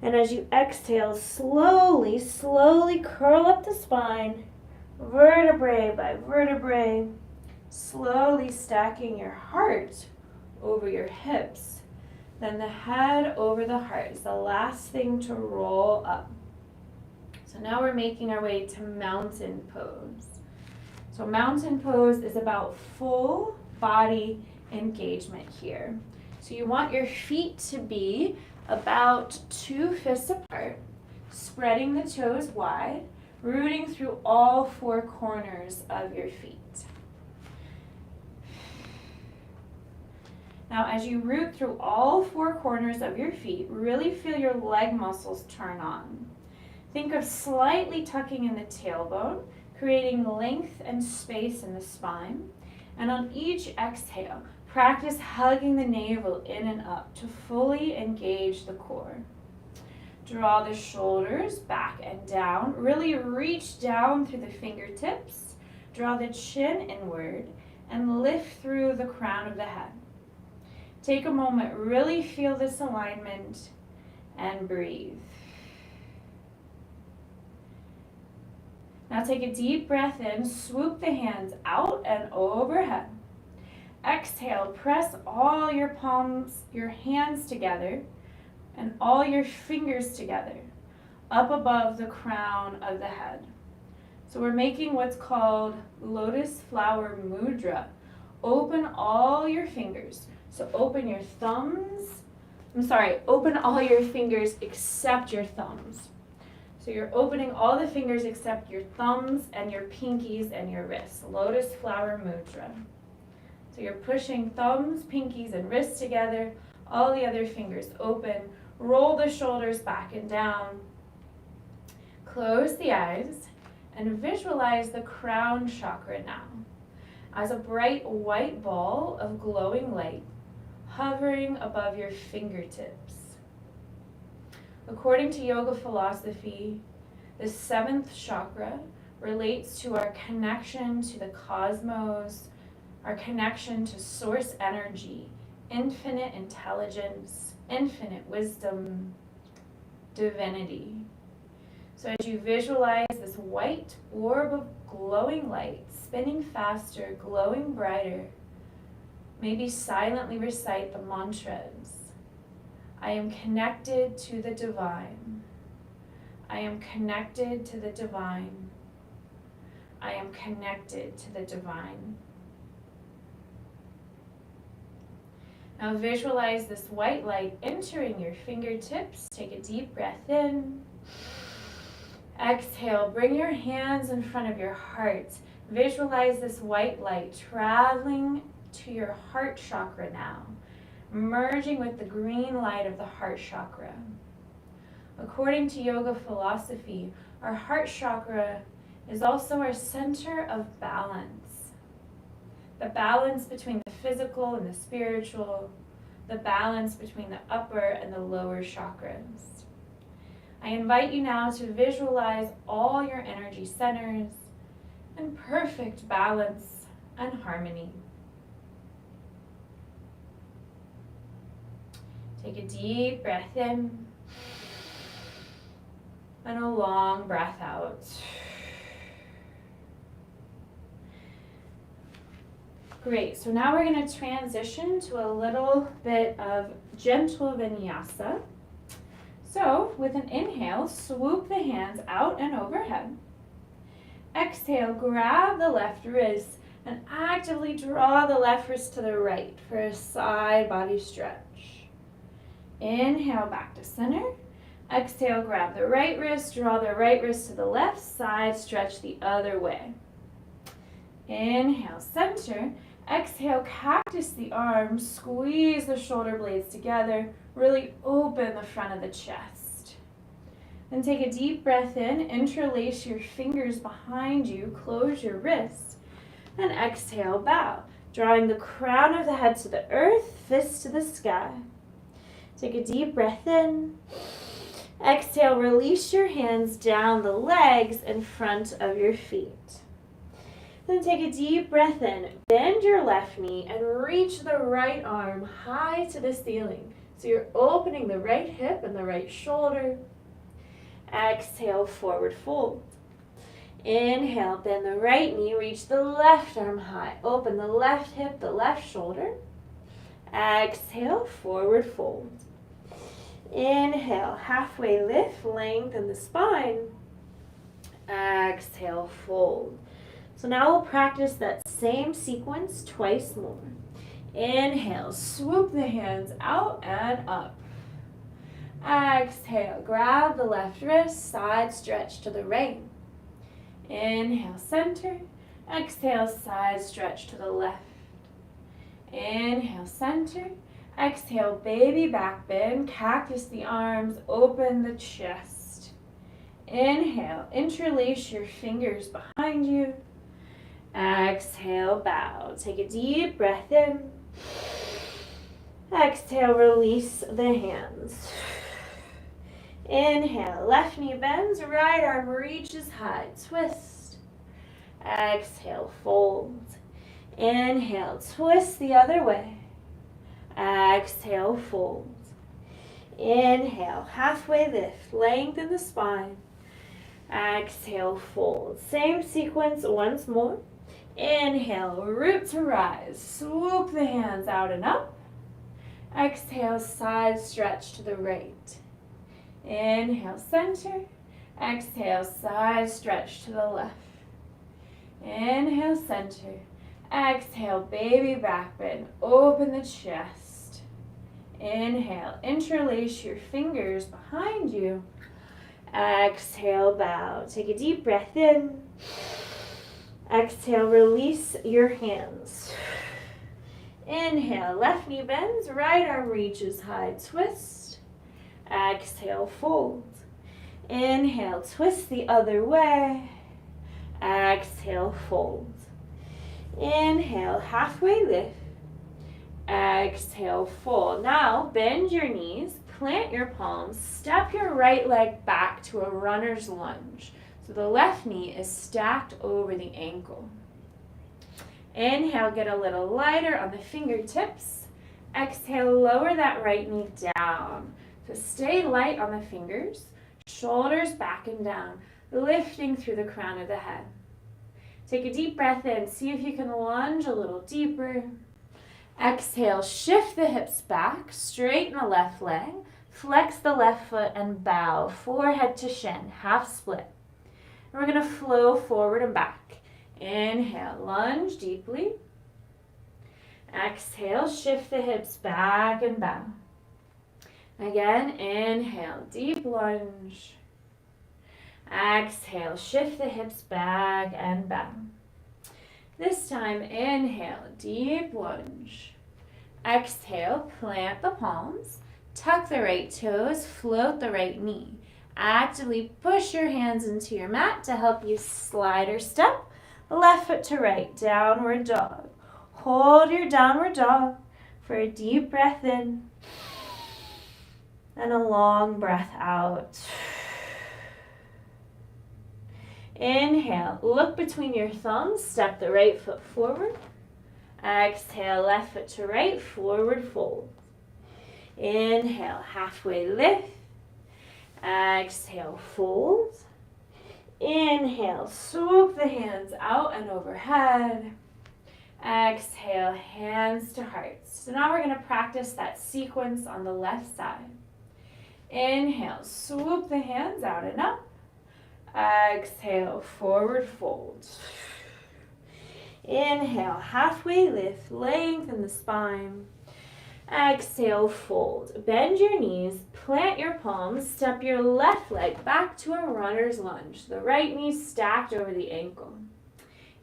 A: And as you exhale, slowly, slowly curl up the spine, vertebrae by vertebrae, slowly stacking your heart over your hips. Then the head over the heart is the last thing to roll up. So now we're making our way to mountain pose. So mountain pose is about full body engagement here. So you want your feet to be about 2 fists apart, spreading the toes wide, rooting through all 4 corners of your feet. Now, as you root through all four corners of your feet, really feel your leg muscles turn on. Think of slightly tucking in the tailbone, creating length and space in the spine. And on each exhale, practice hugging the navel in and up to fully engage the core. Draw the shoulders back and down. Really reach down through the fingertips. Draw the chin inward and lift through the crown of the head. Take a moment, really feel this alignment and breathe. Now take a deep breath in, swoop the hands out and overhead. Exhale, press all your palms, your hands together and all your fingers together up above the crown of the head. So we're making what's called lotus flower mudra. Open all your fingers. So open all your fingers except your thumbs. So you're opening all the fingers except your thumbs and your pinkies and your wrists. Lotus flower mudra. So you're pushing thumbs, pinkies, and wrists together. All the other fingers open. Roll the shoulders back and down. Close the eyes and visualize the crown chakra now as a bright white ball of glowing light hovering above your fingertips. According to yoga philosophy, the seventh chakra relates to our connection to the cosmos, our connection to source energy, infinite intelligence, infinite wisdom, divinity. So as you visualize this white orb of glowing light, spinning faster, glowing brighter, maybe silently recite the mantras. I am connected to the divine. I am connected to the divine. I am connected to the divine. Now visualize this white light entering your fingertips. Take a deep breath in. Exhale, bring your hands in front of your heart. Visualize this white light traveling to your heart chakra now, merging with the green light of the heart chakra. According to yoga philosophy, our heart chakra is also our center of balance. The balance between the physical and the spiritual, the balance between the upper and the lower chakras. I invite you now to visualize all your energy centers in perfect balance and harmony. Take a deep breath in and a long breath out. Great, so now we're going to transition to a little bit of gentle vinyasa. So with an inhale, swoop the hands out and overhead. Exhale, grab the left wrist and actively draw the left wrist to the right for a side body stretch. Inhale back to center. Exhale, grab the right wrist, draw the right wrist to the left side, stretch the other way. Inhale, center. Exhale, cactus the arms, squeeze the shoulder blades together, really open the front of the chest. Then take a deep breath in, interlace your fingers behind you, close your wrists, and exhale, bow, drawing the crown of the head to the earth, fists to the sky. Take a deep breath in. Exhale, release your hands down the legs in front of your feet. Then take a deep breath in, bend your left knee and reach the right arm high to the ceiling. So you're opening the right hip and the right shoulder. Exhale, forward fold. Inhale, bend the right knee, reach the left arm high. Open the left hip, the left shoulder. Exhale, forward fold. Inhale, halfway lift, lengthen the spine. Exhale, fold. So now we'll practice that same sequence twice more. Inhale, swoop the hands out and up. Exhale, grab the left wrist, side stretch to the right. Inhale, center. Exhale, side stretch to the left. Inhale, center. Exhale, baby back bend. Cactus the arms, open the chest. Inhale, interlace your fingers behind you. Exhale, bow. Take a deep breath in. Exhale, release the hands. Inhale, left knee bends, right arm reaches high, twist. Exhale, fold. Inhale, twist the other way. Exhale, fold. Inhale, halfway lift, lengthen the spine. Exhale, fold. Same sequence once more. Inhale, root to rise. Swoop the hands out and up. Exhale, side stretch to the right. Inhale, center. Exhale, side stretch to the left. Inhale, center. Exhale, baby back bend. Open the chest. Inhale, interlace your fingers behind you. Exhale, bow. Take a deep breath in. Exhale, release your hands. Inhale, left knee bends, right arm reaches high, twist. Exhale, fold. Inhale, twist the other way. Exhale, fold. Inhale, halfway lift. Exhale, fold. Now, bend your knees, plant your palms, step your right leg back to a runner's lunge. So the left knee is stacked over the ankle. Inhale, get a little lighter on the fingertips. Exhale, lower that right knee down. So stay light on the fingers, shoulders back and down, lifting through the crown of the head. Take a deep breath in. See if you can lunge a little deeper. Exhale, shift the hips back, straighten the left leg, flex the left foot and bow, forehead to shin, half split. And we're going to flow forward and back. Inhale, lunge deeply. Exhale, shift the hips back and bow. Again, inhale, deep lunge. Exhale, shift the hips back and bow. This time, inhale, deep lunge. Exhale, plant the palms, tuck the right toes, float the right knee. Actively push your hands into your mat to help you slide or step. Left foot to right, downward dog. Hold your downward dog for a deep breath in and a long breath out. Inhale, look between your thumbs, step the right foot forward. Exhale, left foot to right, forward fold. Inhale, halfway lift. Exhale, fold. Inhale, swoop the hands out and overhead. Exhale, hands to hearts. So now we're going to practice that sequence on the left side. Inhale, swoop the hands out and up. Exhale, forward fold. Inhale, halfway lift, lengthen the spine. Exhale, fold. Bend your knees, plant your palms, step your left leg back to a runner's lunge. The right knee stacked over the ankle.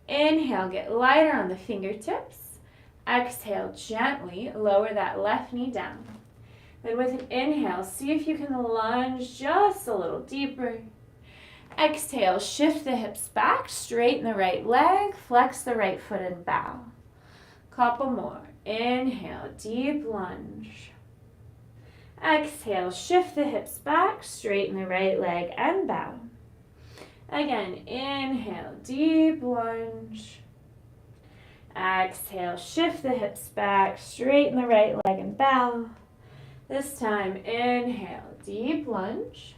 A: Inhale, get lighter on the fingertips. Exhale, gently lower that left knee down. Then with an inhale, see if you can lunge just a little deeper. Exhale, shift the hips back, straighten the right leg, flex the right foot and bow. Couple more. Inhale, deep lunge. Exhale, shift the hips back, straighten the right leg and bow. Again, inhale, deep lunge. Exhale, shift the hips back, straighten the right leg and bow. This time, inhale, deep lunge.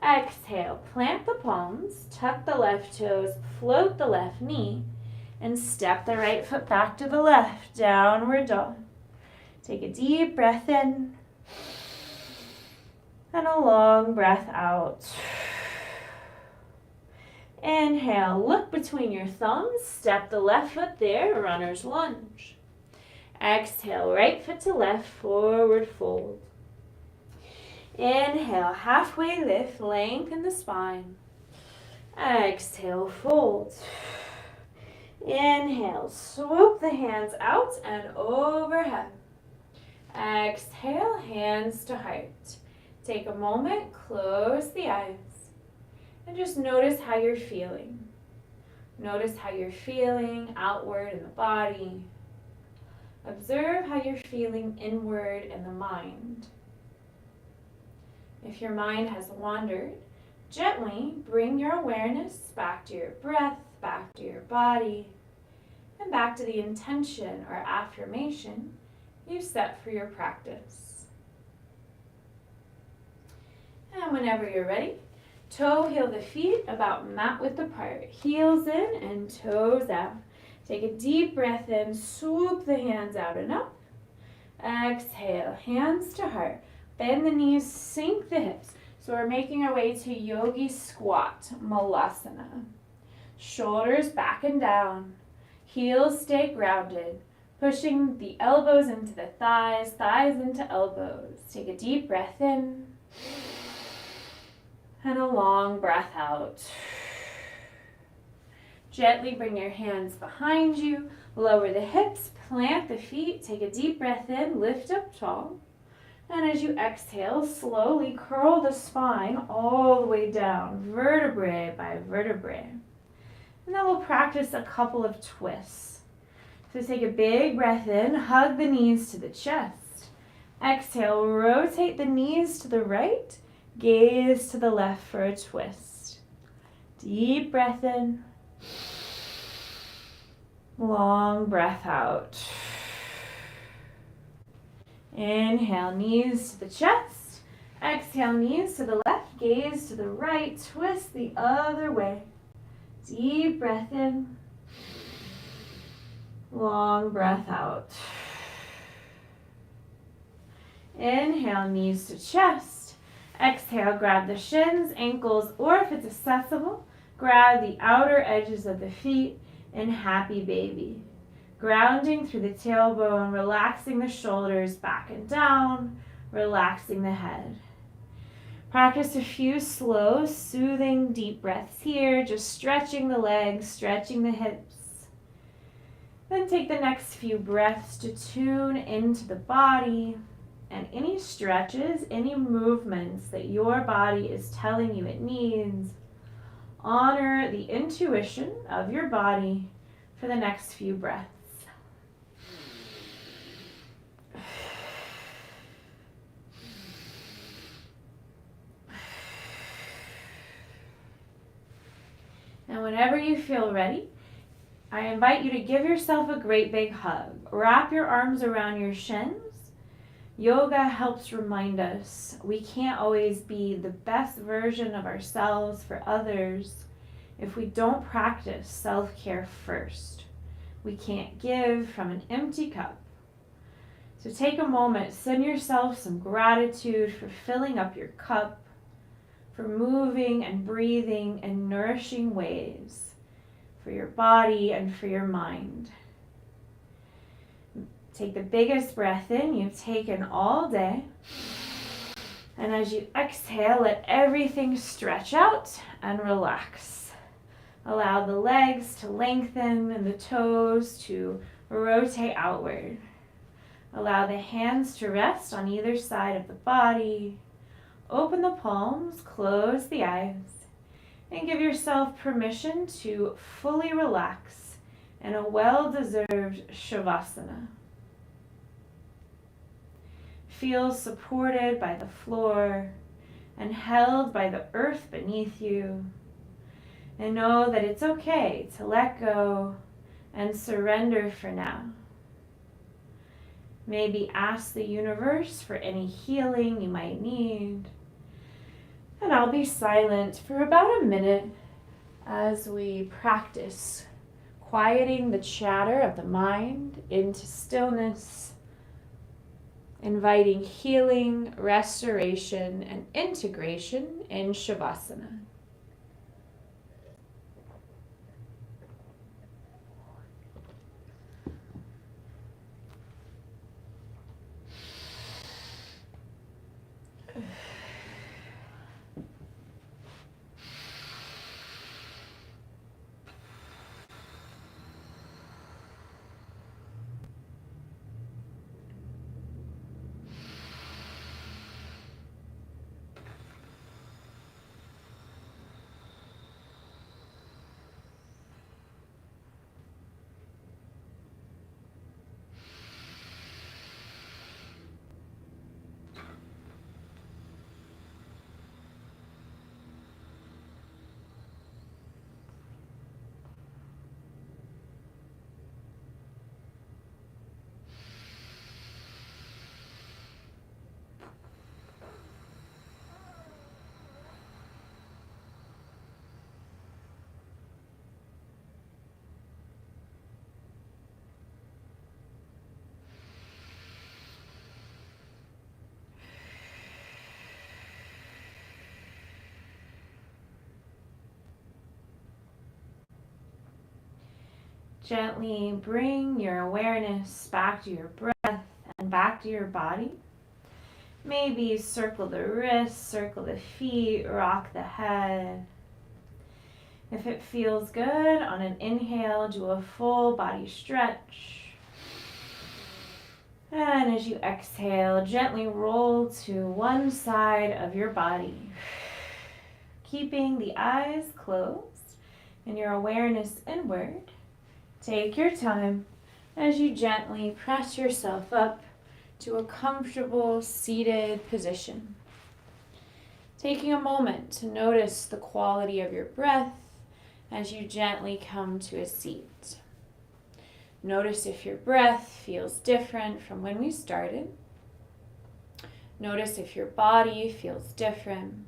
A: Exhale, plant the palms, tuck the left toes, float the left knee, and step the right foot back to the left, downward dog. Take a deep breath in and a long breath out. Inhale, look between your thumbs, step the left foot there, runner's lunge. Exhale, right foot to left, forward fold. Inhale, halfway lift, lengthen the spine. Exhale, fold. Inhale, swoop the hands out and overhead. Exhale, hands to heart. Take a moment, close the eyes, and just notice how you're feeling. Notice how you're feeling outward in the body. Observe how you're feeling inward in the mind. If your mind has wandered, gently bring your awareness back to your breath, back to your body, and back to the intention or affirmation you set for your practice. And whenever you're ready, toe heel the feet about mat width apart, heels in and toes out. Take a deep breath in, swoop the hands out and up. Exhale, hands to heart. Bend the knees, sink the hips. So we're making our way to yogi squat, malasana. Shoulders back and down. Heels stay grounded. Pushing the elbows into the thighs, thighs into elbows. Take a deep breath in. And a long breath out. Gently bring your hands behind you. Lower the hips, plant the feet. Take a deep breath in, lift up tall. And as you exhale, slowly curl the spine all the way down, vertebrae by vertebrae. And then we'll practice a couple of twists. So take a big breath in, hug the knees to the chest. Exhale, rotate the knees to the right, gaze to the left for a twist. Deep breath in. Long breath out. Inhale, knees to the chest. Exhale, knees to the left, gaze to the right, twist the other way. Deep breath in. Long breath out. Inhale, knees to chest. Exhale, grab the shins, ankles, or if it's accessible, grab the outer edges of the feet in happy baby. Grounding through the tailbone, relaxing the shoulders back and down, relaxing the head. Practice a few slow, soothing, deep breaths here, just stretching the legs, stretching the hips. Then take the next few breaths to tune into the body and any stretches, any movements that your body is telling you it needs. Honor the intuition of your body for the next few breaths. And whenever you feel ready, I invite you to give yourself a great big hug. Wrap your arms around your shins. Yoga helps remind us we can't always be the best version of ourselves for others if we don't practice self-care first. We can't give from an empty cup. So take a moment, send yourself some gratitude for filling up your cup, for moving and breathing in nourishing ways for your body and for your mind. Take the biggest breath in you've taken all day. And as you exhale, let everything stretch out and relax. Allow the legs to lengthen and the toes to rotate outward. Allow the hands to rest on either side of the body. Open the palms, close the eyes, and give yourself permission to fully relax in a well-deserved Shavasana. Feel supported by the floor and held by the earth beneath you. And know that it's okay to let go and surrender for now. Maybe ask the universe for any healing you might need. And I'll be silent for about a minute as we practice quieting the chatter of the mind into stillness, inviting healing, restoration, and integration in Shavasana. Gently bring your awareness back to your breath and back to your body. Maybe circle the wrists, circle the feet, rock the head. If it feels good, on an inhale, do a full body stretch. And as you exhale, gently roll to one side of your body, keeping the eyes closed and your awareness inward. Take your time as you gently press yourself up to a comfortable seated position. Taking a moment to notice the quality of your breath as you gently come to a seat. Notice if your breath feels different from when we started. Notice if your body feels different.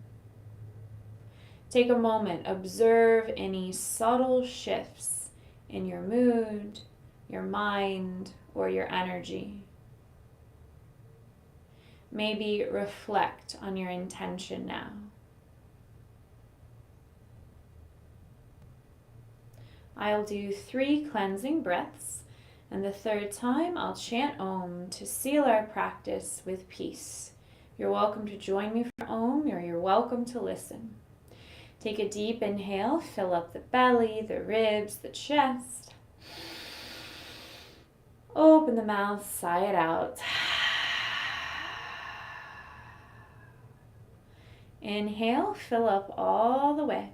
A: Take a moment, observe any subtle shifts in your mood, your mind, or your energy. Maybe reflect on your intention now. I'll do 3 cleansing breaths, and the third time I'll chant Om to seal our practice with peace. You're welcome to join me for Om, or you're welcome to listen. Take a deep inhale, fill up the belly, the ribs, the chest. Open the mouth, sigh it out. Inhale, fill up all the way.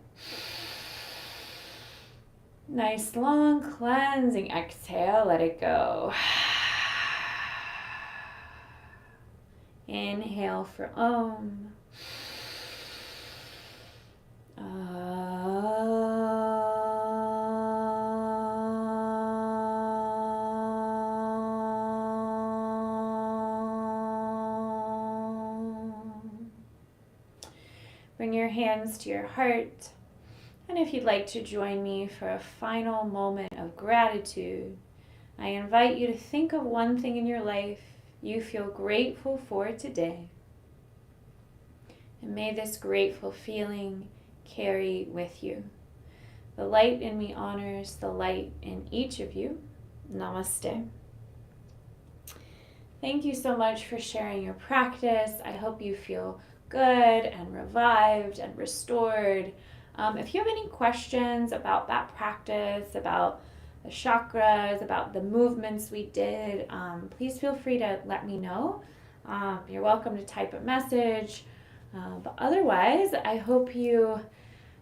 A: Nice long cleansing exhale, let it go. Inhale for Om. Bring your hands to your heart. And if you'd like to join me for a final moment of gratitude, I invite you to think of one thing in your life you feel grateful for today. And may this grateful feeling carry with you. The light in me honors the light in each of you. Namaste. Thank you so much for sharing your practice. I hope you feel good and revived and restored. If you have any questions about that practice, about the chakras, about the movements we did, please feel free to let me know. You're welcome to type a message. But otherwise, I hope you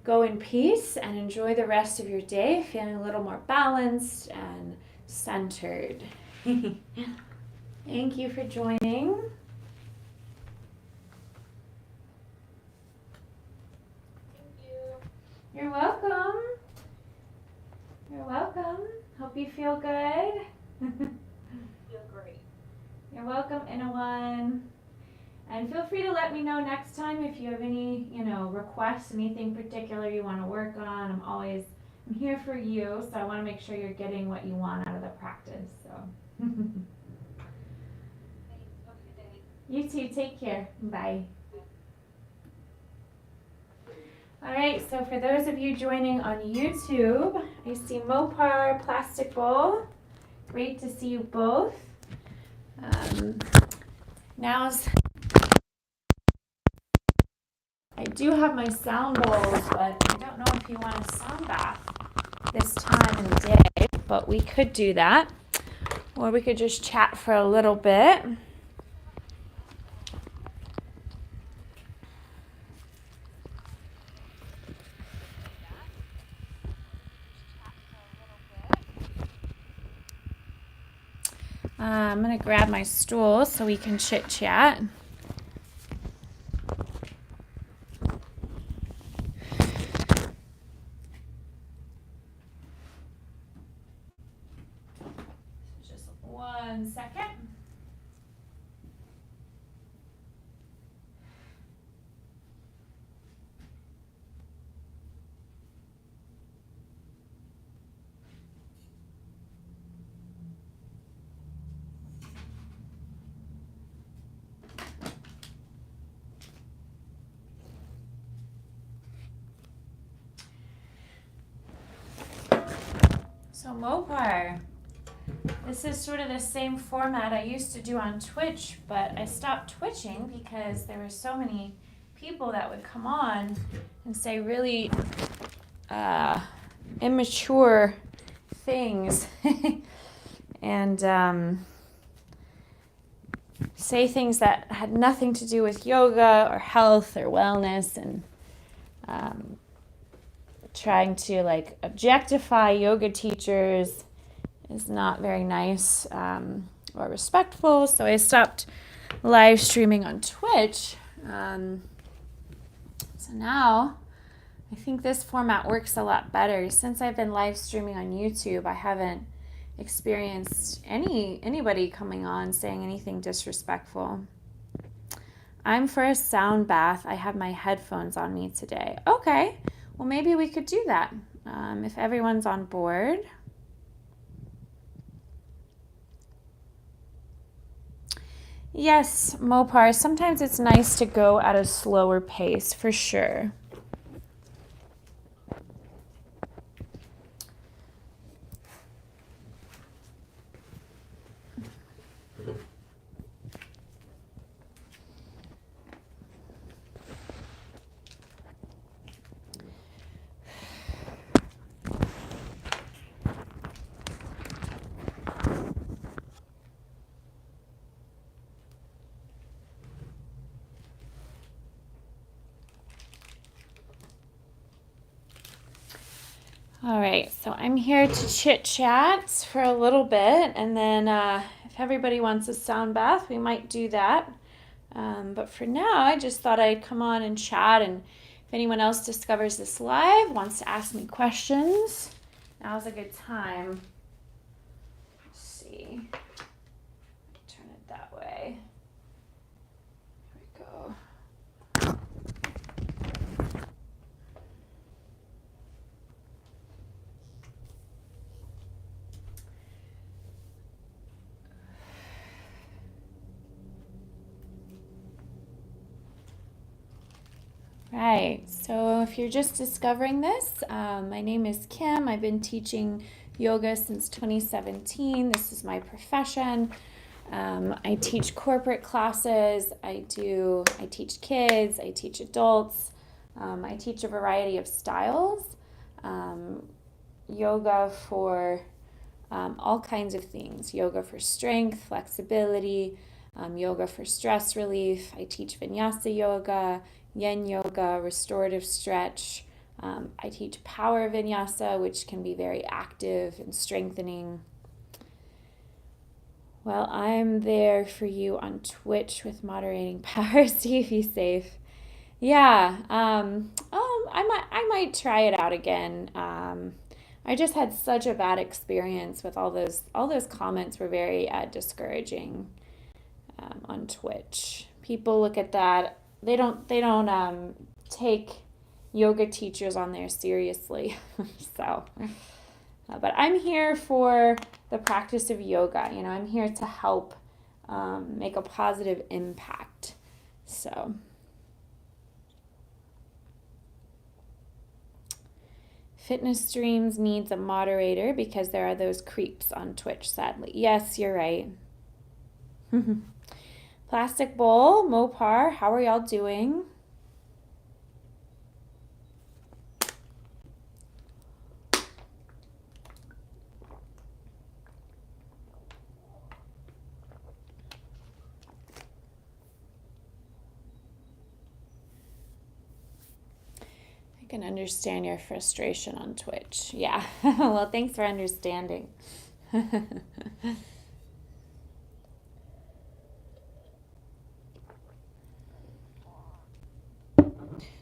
A: go in peace and enjoy the rest of your day, feeling a little more balanced and centered. Thank you for joining. You're welcome. You're welcome. Hope you feel good.
B: Feel great.
A: You're welcome, Inawan. And feel free to let me know next time if you have any, requests, anything particular you want to work on. I'm here for you, so I want to make sure you're getting what you want out of the practice. So.
B: Thanks. Have a good day.
A: You too. Take care. Bye. All right, so for those of you joining on YouTube, I see Mopar, Plastic Bowl. Great to see you both. I do have my sound bowls, but I don't know if you want a sound bath this time in the day, but we could do that. Or we could just chat for a little bit. I'm going to grab my stool so we can chit chat. Just 1 second. So Mopar, this is sort of the same format I used to do on Twitch, but I stopped twitching because there were so many people that would come on and say really immature things and say things that had nothing to do with yoga or health or wellness, and trying to like objectify yoga teachers is not very nice or respectful. So I stopped live streaming on Twitch. So now I think this format works a lot better. Since I've been live streaming on YouTube, I haven't experienced anybody coming on saying anything disrespectful. I'm for a sound bath. I have my headphones on me today. Okay, well maybe we could do that if everyone's on board. Yes, Mopar, sometimes it's nice to go at a slower pace, for sure. All right, so I'm here to chit chat for a little bit, and then if everybody wants a sound bath, we might do that. But for now, I just thought I'd come on and chat, and if anyone else discovers this live, wants to ask me questions, now's a good time. Let's see. Turn it that way. Here we go. Right, so if you're just discovering this, my name is Kim. I've been teaching yoga since 2017. This is my profession. I teach corporate classes. I teach kids. I teach adults. I teach a variety of styles. Yoga for all kinds of things. Yoga for strength, flexibility, yoga for stress relief. I teach vinyasa yoga, yin yoga, restorative stretch. I teach power vinyasa, which can be very active and strengthening. Well, I'm there for you on Twitch with moderating power. Steve, be safe. Yeah, I might try it out again. I just had such a bad experience with all those comments were very discouraging on Twitch. People look at that. They don't take yoga teachers on there seriously. So, but I'm here for the practice of yoga. I'm here to help make a positive impact. So, fitness streams needs a moderator because there are those creeps on Twitch, sadly. Yes, you're right. Plastic Bowl, Mopar, how are y'all doing? I can understand your frustration on Twitch. Yeah, well, thanks for understanding.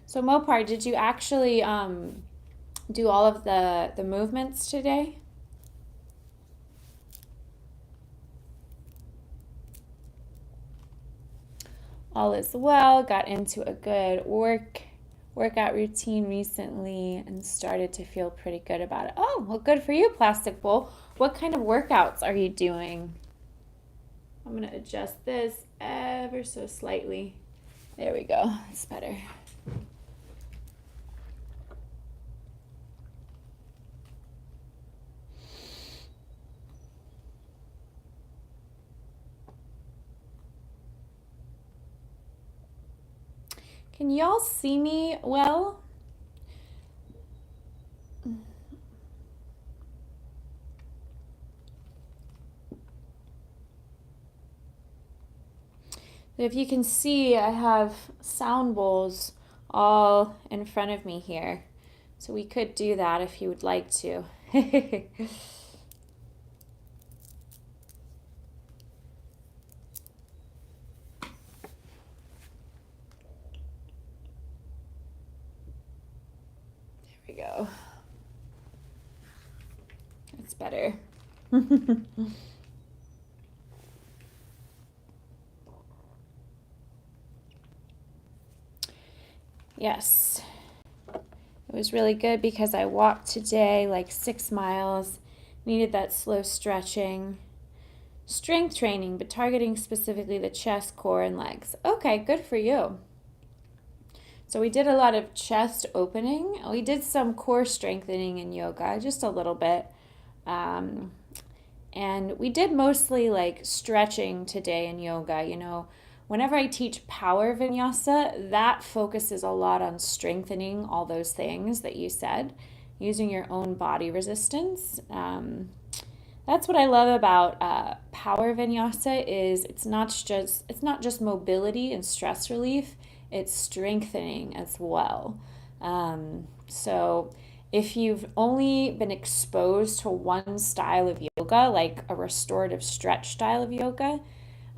A: So Mopar, did you actually do all of the movements today? All is well. Got into a good workout routine recently and started to feel pretty good about it. Oh, well, good for you, Plastic Bowl. What kind of workouts are you doing? I'm going to adjust this ever so slightly. There we go. It's better. Can y'all see me well? If you can see, I have sound bowls all in front of me here. So we could do that if you would like to. There we go. That's better. Yes. It was really good because I walked today like 6 miles, needed that slow stretching. Strength training, but targeting specifically the chest, core, and legs. Okay, good for you. So we did a lot of chest opening. We did some core strengthening in yoga, just a little bit. And we did mostly like stretching today in yoga. You know, whenever I teach power vinyasa, that focuses a lot on strengthening all those things that you said, using your own body resistance. That's what I love about power vinyasa is it's not just mobility and stress relief, it's strengthening as well. So if you've only been exposed to one style of yoga, like a restorative stretch style of yoga,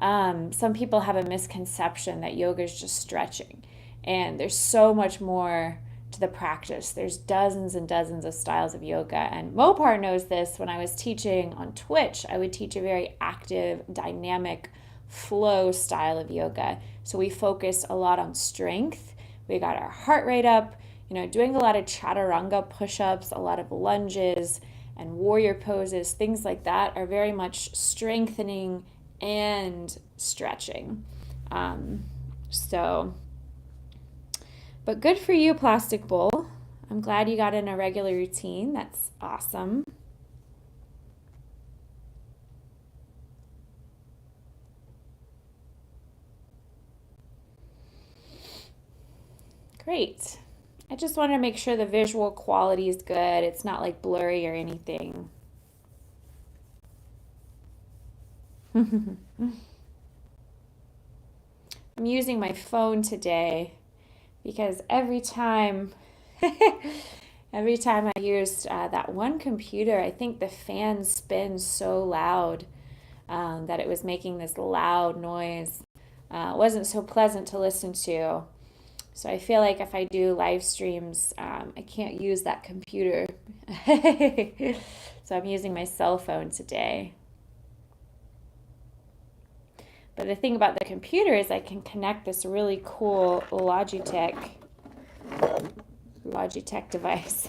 A: some people have a misconception that yoga is just stretching. And there's so much more to the practice. There's dozens and dozens of styles of yoga. And Mopar knows this. When I was teaching on Twitch, I would teach a very active, dynamic flow style of yoga. So we focus a lot on strength. We got our heart rate up, you know, doing a lot of chaturanga push-ups, a lot of lunges and warrior poses, things like that are very much strengthening and stretching. But good for you, Plastic Bowl. I'm glad you got in a regular routine. That's awesome. Great. I just want to make sure the visual quality is good. It's not like blurry or anything. I'm using my phone today because every time I use that one computer, I think the fan spins so loud that it was making this loud noise. It wasn't so pleasant to listen to. So I feel like if I do live streams, I can't use that computer. So I'm using my cell phone today. But the thing about the computer is I can connect this really cool Logitech device.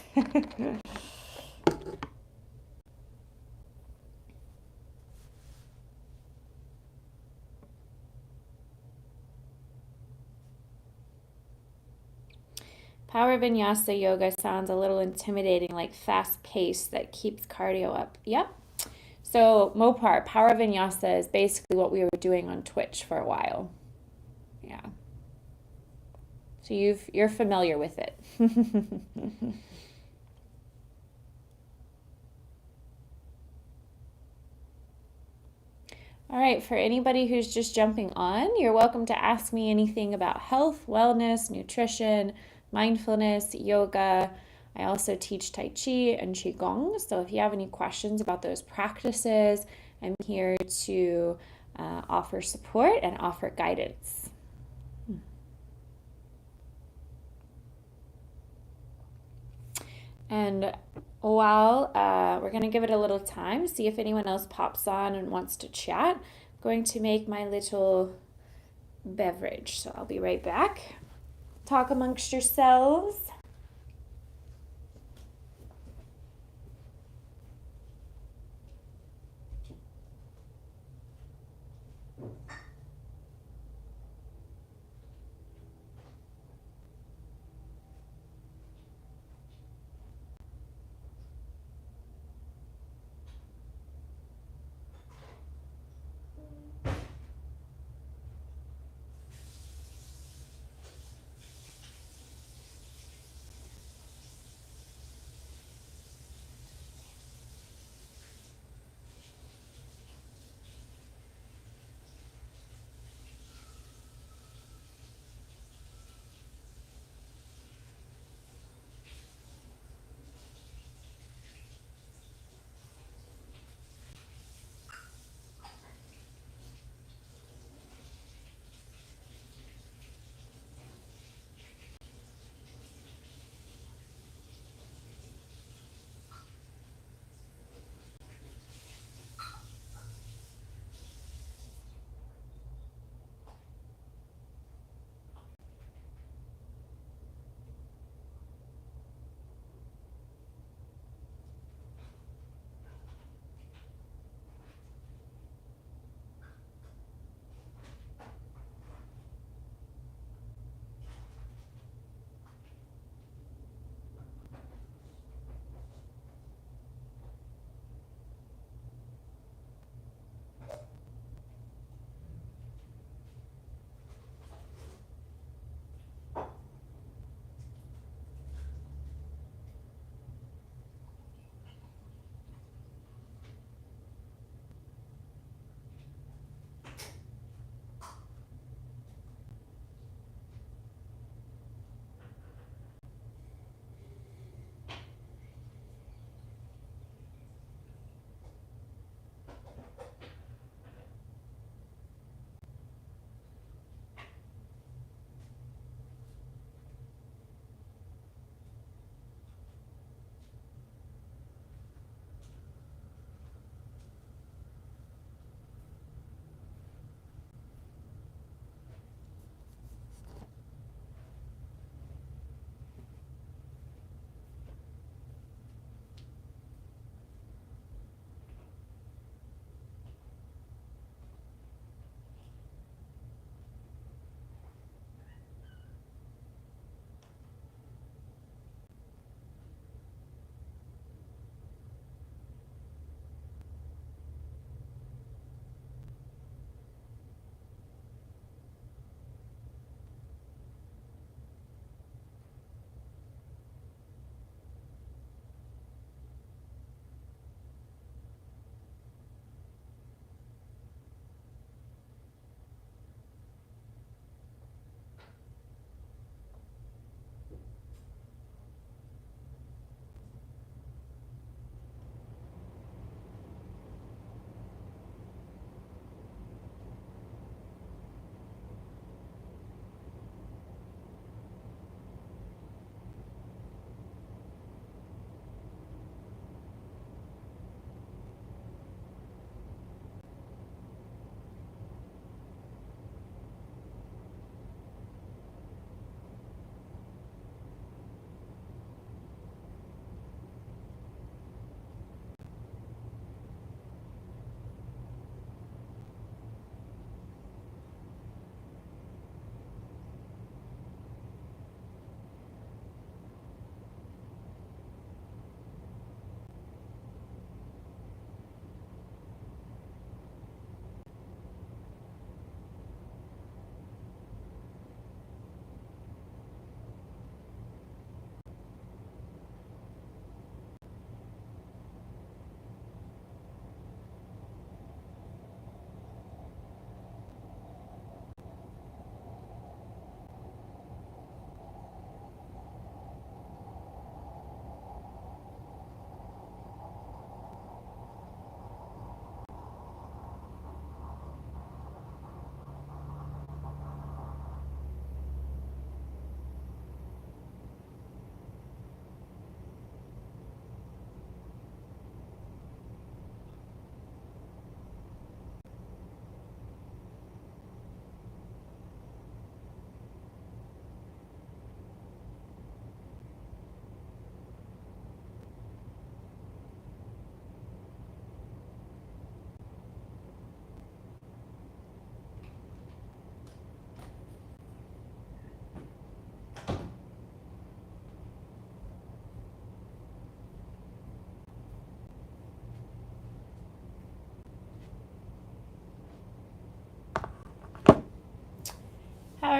A: Power Vinyasa yoga sounds a little intimidating, like fast paced that keeps cardio up. Yep. So Mopar, Power Vinyasa is basically what we were doing on Twitch for a while. Yeah. So you're familiar with it. All right, for anybody who's just jumping on, you're welcome to ask me anything about health, wellness, nutrition, mindfulness, yoga. I also teach Tai Chi and Qigong. So if you have any questions about those practices, I'm here to offer support and offer guidance. And while we're going to give it a little time, see if anyone else pops on and wants to chat, I'm going to make my little beverage. So I'll be right back. Talk amongst yourselves.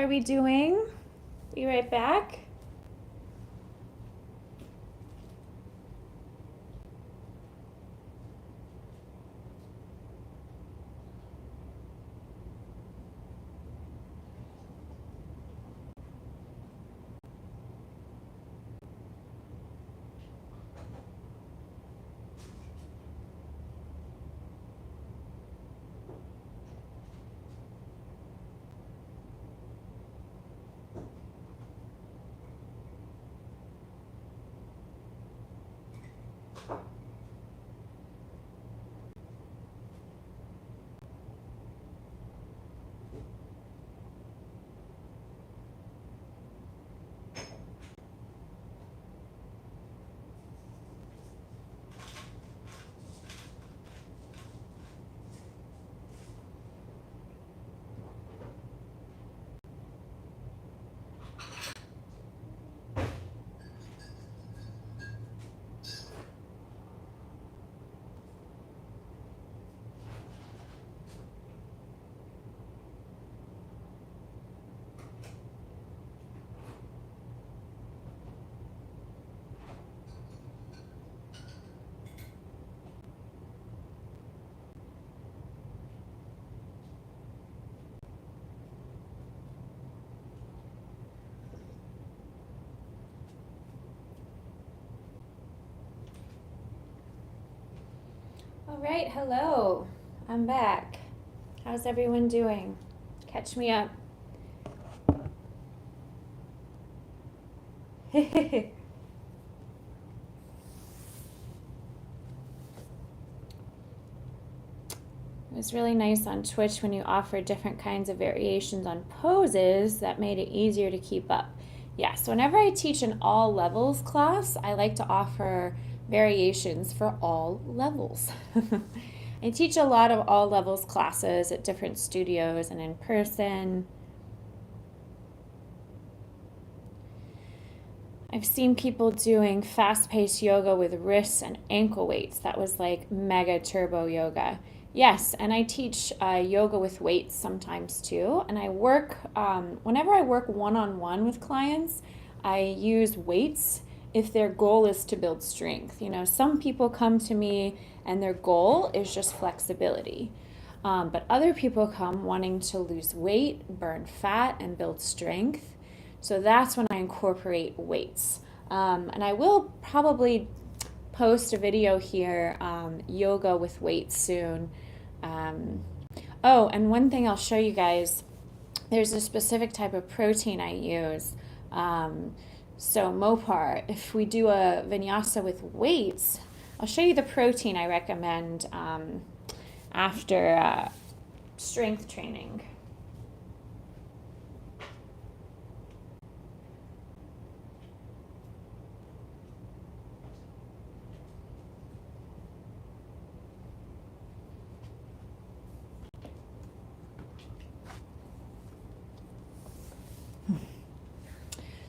A: are we doing? Be right back. All right, hello. I'm back. How's everyone doing? Catch me up. It was really nice on Twitch when you offered different kinds of variations on poses that made it easier to keep up. Yeah, so whenever I teach an all levels class, I like to offer variations for all levels. I teach a lot of all levels classes at different studios and in person. I've seen people doing fast-paced yoga with wrists and ankle weights. That was like mega turbo yoga. Yes, and I teach yoga with weights sometimes too. And I work, whenever I work one-on-one with clients, I use weights if their goal is to build strength. You know, some people come to me and their goal is just flexibility. But other people come wanting to lose weight, burn fat, and build strength. So that's when I incorporate weights. And I will probably post a video here, yoga with weights soon. Oh, and one thing I'll show you guys, there's a specific type of protein I use. So Mopar, if we do a vinyasa with weights, I'll show you the protein I recommend after strength training.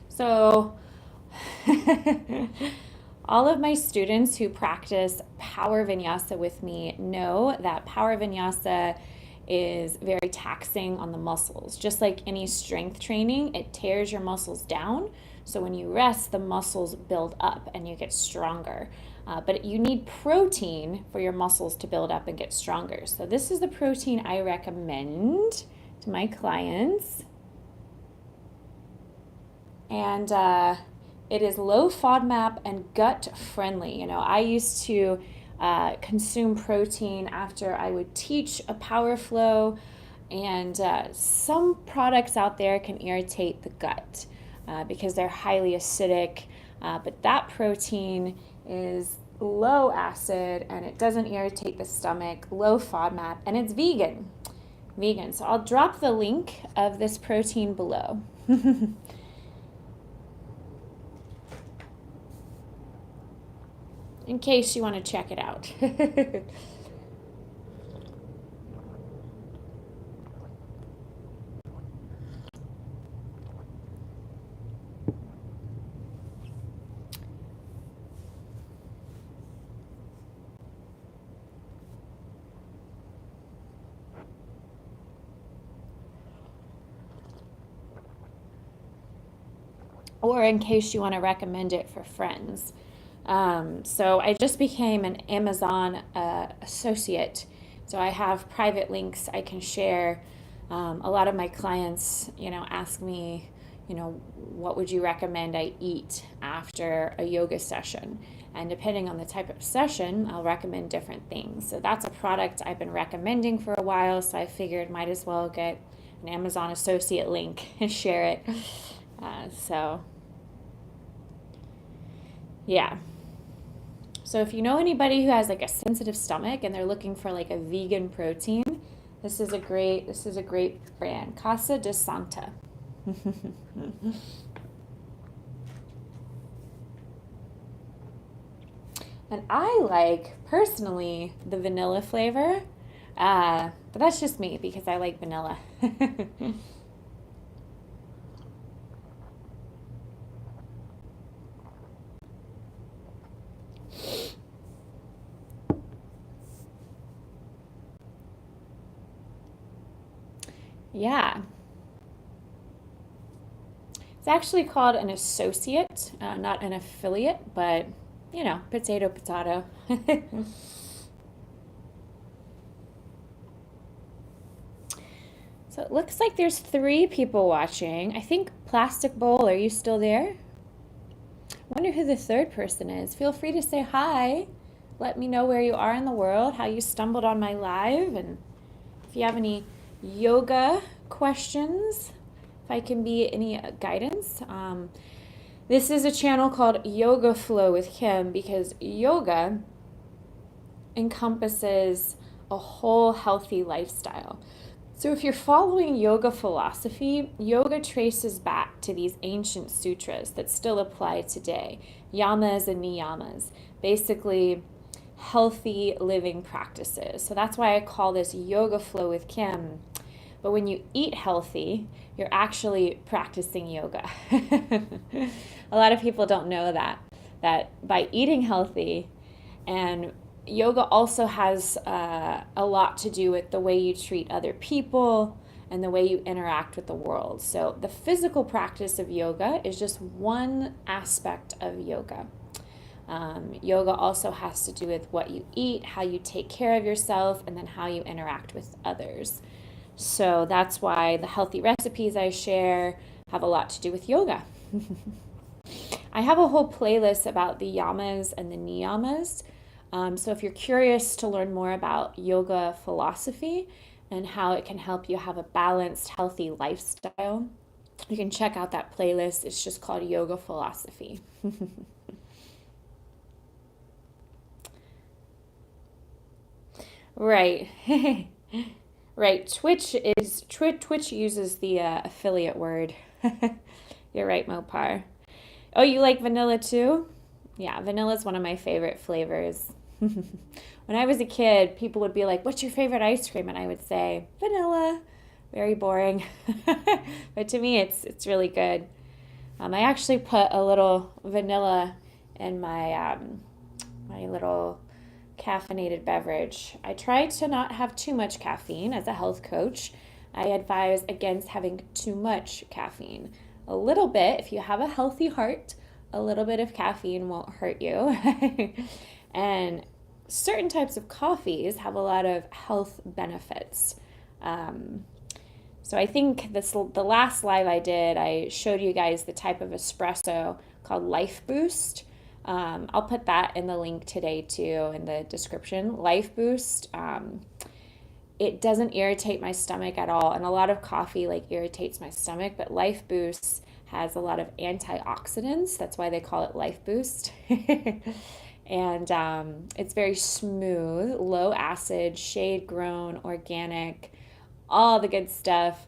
A: So all of my students who practice power vinyasa with me know that power vinyasa is very taxing on the muscles. Just like any strength training, it tears your muscles down. So when you rest, the muscles build up and you get stronger. But you need protein for your muscles to build up and get stronger. So this is the protein I recommend to my clients. And it is low FODMAP and gut friendly. You know, I used to consume protein after I would teach a power flow, and some products out there can irritate the gut because they're highly acidic, but that protein is low acid and it doesn't irritate the stomach, low FODMAP, and it's vegan. So I'll drop the link of this protein below. In case you want to check it out. or in case you want to recommend it for friends. So I just became an Amazon associate. So I have private links I can share. A lot of my clients, ask me, what would you recommend I eat after a yoga session? And depending on the type of session, I'll recommend different things. So that's a product I've been recommending for a while. So I figured might as well get an Amazon associate link and share it. So, yeah. So if you know anybody who has like a sensitive stomach and they're looking for like a vegan protein, this is a great brand, Casa de Santa. And I like personally the vanilla flavor, but that's just me because I like vanilla. Yeah, it's actually called an associate, not an affiliate, but potato, potato. So it looks like there's 3 people watching. I think Plastic Bowl, are you still there? Wonder who the third person is. Feel free to say hi. Let me know where you are in the world, how you stumbled on my live, and if you have any yoga questions, if I can be any guidance. This is a channel called Yoga Flow with Kim because yoga encompasses a whole healthy lifestyle. So if you're following yoga philosophy, yoga traces back to these ancient sutras that still apply today, yamas and niyamas, basically healthy living practices. So that's why I call this Yoga Flow with Kim. But when you eat healthy, you're actually practicing yoga. A lot of people don't know that by eating healthy, and yoga also has a lot to do with the way you treat other people and the way you interact with the world. So the physical practice of yoga is just one aspect of yoga. Yoga also has to do with what you eat, how you take care of yourself, and then how you interact with others. So that's why the healthy recipes I share have a lot to do with yoga. I have a whole playlist about the yamas and the niyamas. So if you're curious to learn more about yoga philosophy and how it can help you have a balanced, healthy lifestyle, you can check out that playlist. It's just called Yoga Philosophy. Right. Right. Twitch uses the affiliate word. You're right, Mopar. Oh, you like vanilla too? Yeah, vanilla is one of my favorite flavors. When I was a kid, people would be like, "What's your favorite ice cream?" And I would say, "Vanilla." Very boring. But to me, it's really good. I actually put a little vanilla in my little caffeinated beverage. I try to not have too much caffeine as a health coach. I advise against having too much caffeine. A little bit, if you have a healthy heart, a little bit of caffeine won't hurt you. And certain types of coffees have a lot of health benefits. Um, so I think the last live I did, I showed you guys the type of espresso called Life Boost. I'll put that in the link today too in the description. Life Boost. It doesn't irritate my stomach at all, and a lot of coffee like irritates my stomach, but Life Boost has a lot of antioxidants. That's why they call it Life Boost. And it's very smooth, low acid, shade grown, organic, all the good stuff.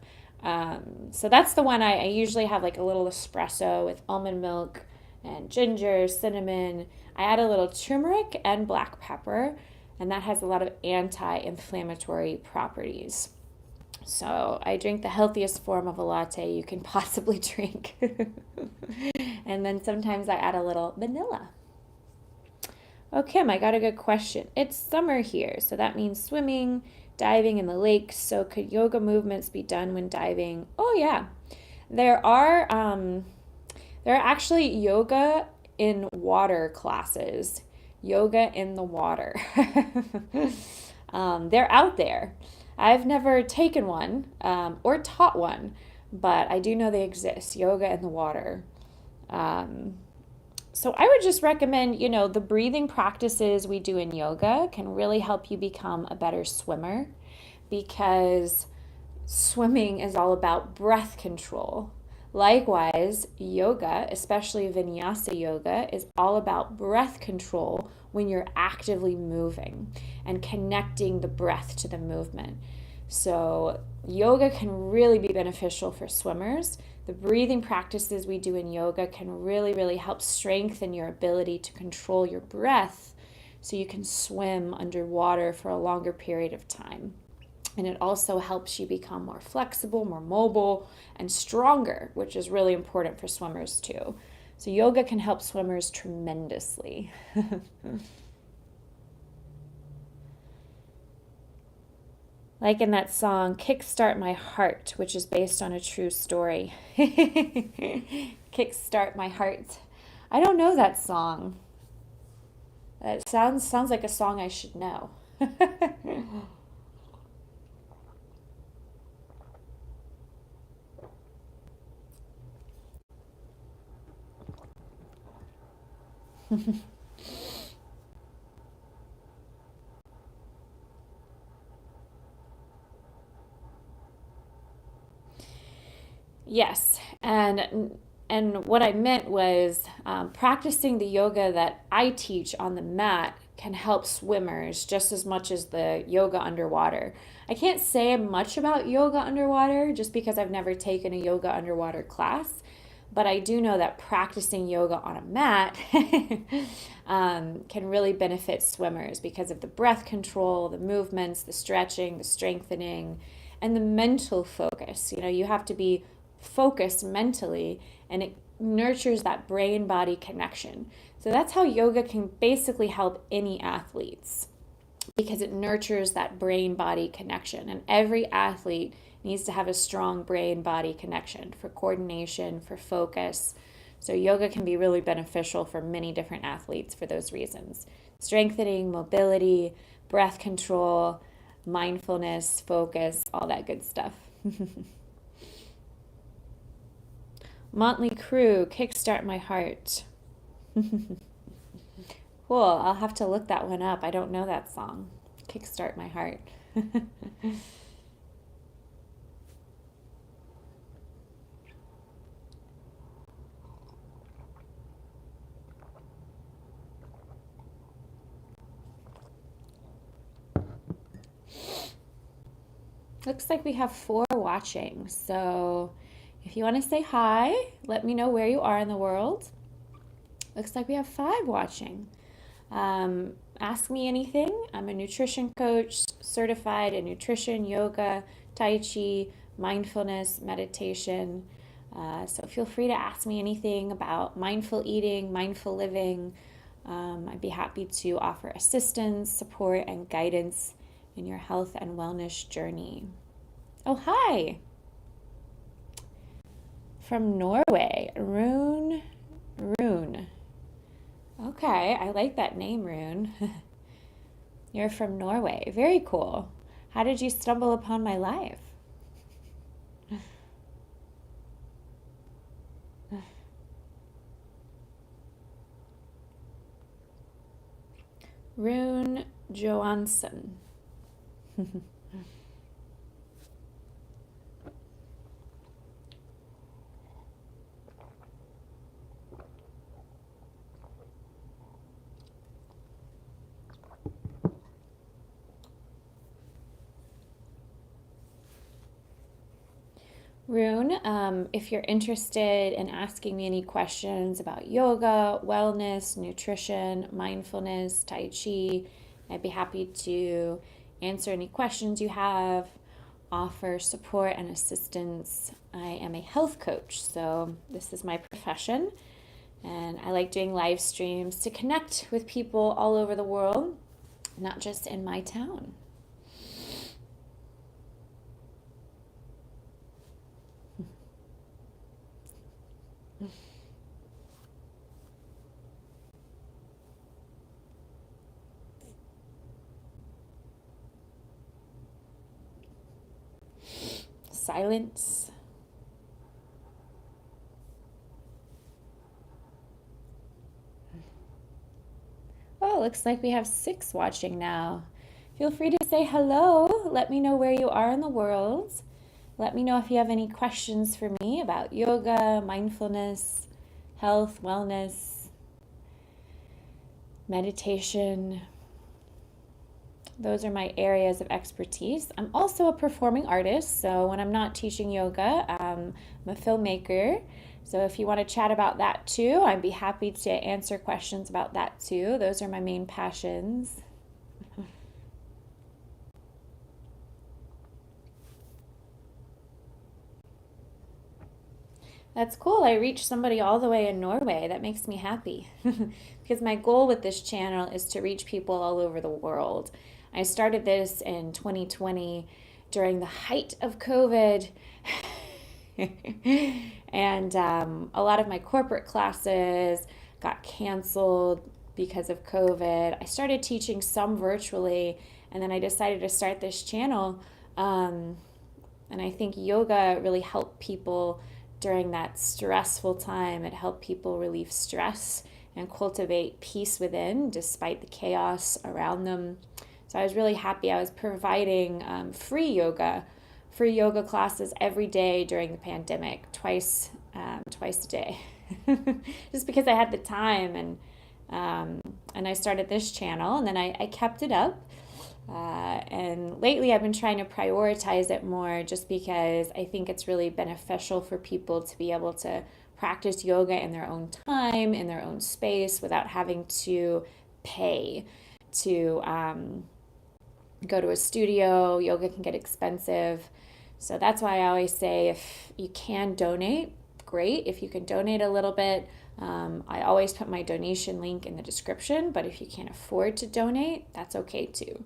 A: So that's the one I usually have, like a little espresso with almond milk and ginger, cinnamon. I add a little turmeric and black pepper, and that has a lot of anti-inflammatory properties. So I drink the healthiest form of a latte you can possibly drink. And then sometimes I add a little vanilla. Oh, Kim, I got a good question. It's summer here, so that means swimming, diving in the lakes. So could yoga movements be done when diving? Oh, yeah. There are There are actually yoga in water classes, yoga in the water. They're out there. I've never taken one or taught one, but I do know they exist, yoga in the water. Um, so I would just recommend, the breathing practices we do in yoga can really help you become a better swimmer because swimming is all about breath control. Likewise, yoga, especially vinyasa yoga, is all about breath control when you're actively moving and connecting the breath to the movement. So, yoga can really be beneficial for swimmers. The breathing practices we do in yoga can really, really help strengthen your ability to control your breath so you can swim underwater for a longer period of time. And it also helps you become more flexible, more mobile, and stronger, which is really important for swimmers too. So, yoga can help swimmers tremendously. Like in that song, Kickstart My Heart, which is based on a true story. Kickstart My Heart. I don't know that song. That sounds like a song I should know. Yes, and what I meant was practicing the yoga that I teach on the mat can help swimmers just as much as the yoga underwater. I can't say much about yoga underwater just because I've never taken a yoga underwater class, but I do know that practicing yoga on a mat can really benefit swimmers because of the breath control, the movements, the stretching, the strengthening, and the mental focus. You have to be focused mentally, and it nurtures that brain body connection. So that's how yoga can basically help any athletes because it nurtures that brain body connection. And every athlete needs to have a strong brain body connection for coordination, for focus. So yoga can be really beneficial for many different athletes for those reasons. Strengthening, mobility, breath control, mindfulness, focus, all that good stuff. Motley Crue, Kickstart My Heart. Cool, I'll have to look that one up. I don't know that song. Kickstart My Heart. Looks like we have 4 watching. So if you want to say hi, let me know where you are in the world. Looks like we have 5 watching. Ask me anything. I'm a nutrition coach, certified in nutrition, yoga, tai chi, mindfulness, meditation. So feel free to ask me anything about mindful eating, mindful living. I'd be happy to offer assistance, support, and guidance in your health and wellness journey. Oh, hi! From Norway, Rune. Okay, I like that name, Rune. You're from Norway. Very cool. How did you stumble upon my life? Rune Johansson. Rune, if you're interested in asking me any questions about yoga, wellness, nutrition, mindfulness, Tai Chi, I'd be happy to answer any questions you have, offer support and assistance. I am a health coach, so this is my profession, and I like doing live streams to connect with people all over the world, not just in my town. silence. Oh, looks like we have 6 watching now. Feel free to say hello. Let me know where you are in the world. Let me know if you have any questions for me about yoga, mindfulness, health, wellness, meditation. Those are my areas of expertise. I'm also a performing artist, so when I'm not teaching yoga, I'm a filmmaker. So if you want to chat about that too, I'd be happy to answer questions about that too. Those are my main passions. That's cool. I reached somebody all the way in Norway. That makes me happy. Because my goal with this channel is to reach people all over the world. I started this in 2020 during the height of COVID. And a lot of my corporate classes got canceled because of COVID. I started teaching some virtually, and then I decided to start this channel. And I think yoga really helped people during that stressful time. It helped people relieve stress and cultivate peace within despite the chaos around them. So I was really happy. I was providing free yoga classes every day during the pandemic, twice a day, just because I had the time. And I started this channel, and then I kept it up. And lately I've been trying to prioritize it more just because I think it's really beneficial for people to be able to practice yoga in their own time, in their own space, without having to pay to go to a studio. Yoga can get expensive. So that's why I always say if you can donate, great. If you can donate a little bit, I always put my donation link in the description, but if you can't afford to donate, that's okay too.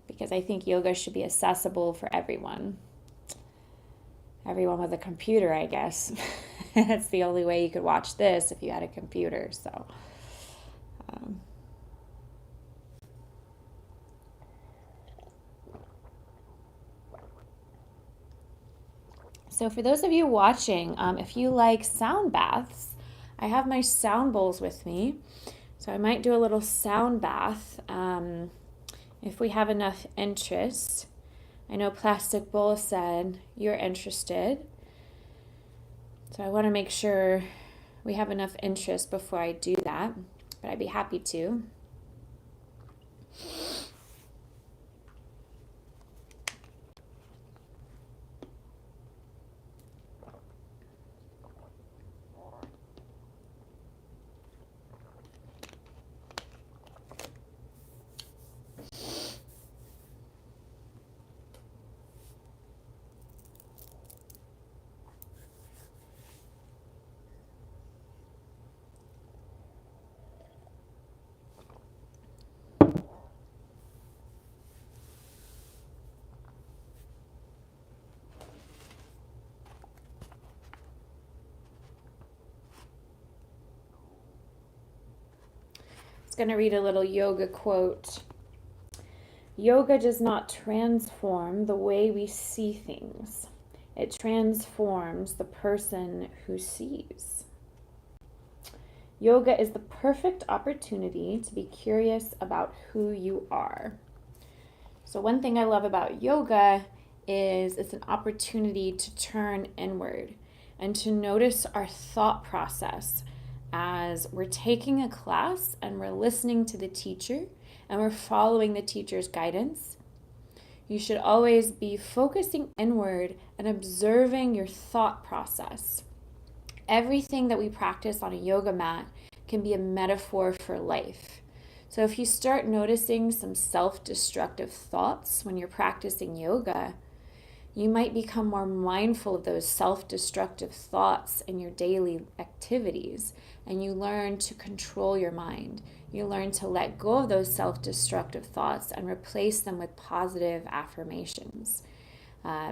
A: Because I think yoga should be accessible for everyone. Everyone with a computer, I guess. That's the only way you could watch this if you had a computer. So for those of you watching, if you like sound baths, I have my sound bowls with me. So I might do a little sound bath if we have enough interest. I know Plastic Bowl said you're interested. So I want to make sure we have enough interest before I do that, but I'd be happy to. Going to read a little yoga quote. Yoga does not transform the way we see things. It transforms the person who sees. Yoga is the perfect opportunity to be curious about who you are. So one thing I love about yoga is it's an opportunity to turn inward and to notice our thought process as we're taking a class and we're listening to the teacher and we're following the teacher's guidance. You should always be focusing inward and observing your thought process. Everything that we practice on a yoga mat can be a metaphor for life. So if you start noticing some self-destructive thoughts when you're practicing yoga, you might become more mindful of those self-destructive thoughts in your daily activities, and you learn to control your mind. You learn to let go of those self-destructive thoughts and replace them with positive affirmations,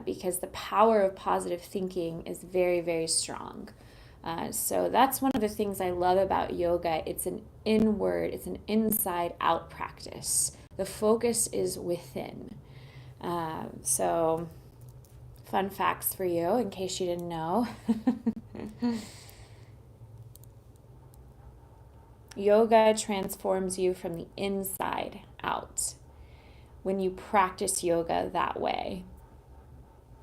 A: because the power of positive thinking is very, very strong. So that's one of the things I love about yoga. It's an inside-out practice. The focus is within. So fun facts for you in case you didn't know. Yoga transforms you from the inside out when you practice yoga that way.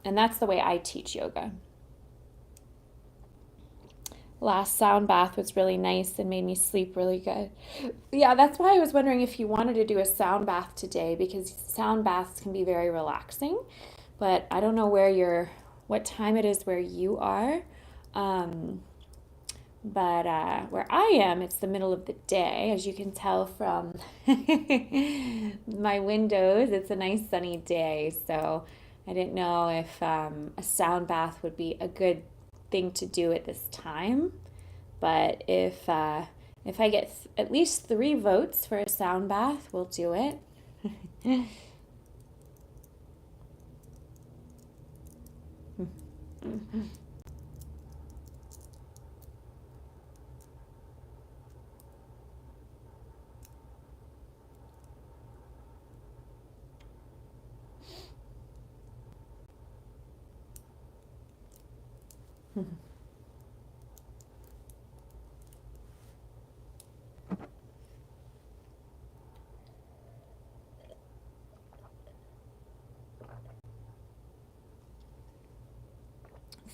A: And that's the way I teach yoga. Last sound bath was really nice and made me sleep really good. Yeah, that's why I was wondering if you wanted to do a sound bath today, because sound baths can be very relaxing. But I don't know what time it is where you are. But where I am, it's the middle of the day. As you can tell from my windows, it's a nice sunny day. So I didn't know if a sound bath would be a good thing to do at this time. But if I get at least 3 votes for a sound bath, we'll do it.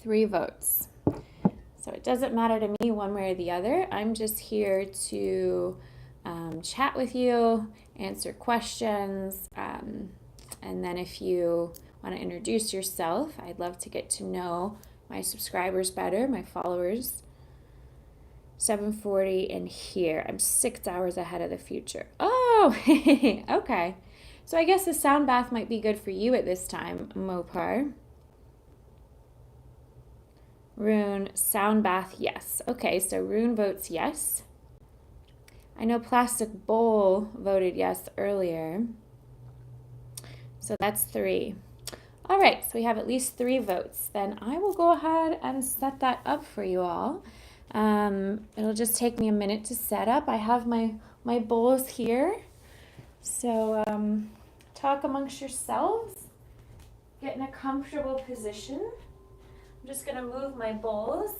A: 3 votes. So it doesn't matter to me one way or the other. I'm just here to chat with you, answer questions, and then if you want to introduce yourself, I'd love to get to know my subscribers better, my followers. 7:40 in here. I'm 6 hours ahead of the future. Oh, okay. So I guess a sound bath might be good for you at this time, Mopar. Rune, sound bath, yes. Okay, so Rune votes yes. I know Plastic Bowl voted yes earlier. So that's 3. All right, so we have at least 3 votes. Then I will go ahead and set that up for you all. It'll just take me a minute to set up. I have my bowls here. So talk amongst yourselves. Get in a comfortable position. I'm just going to move my bowls.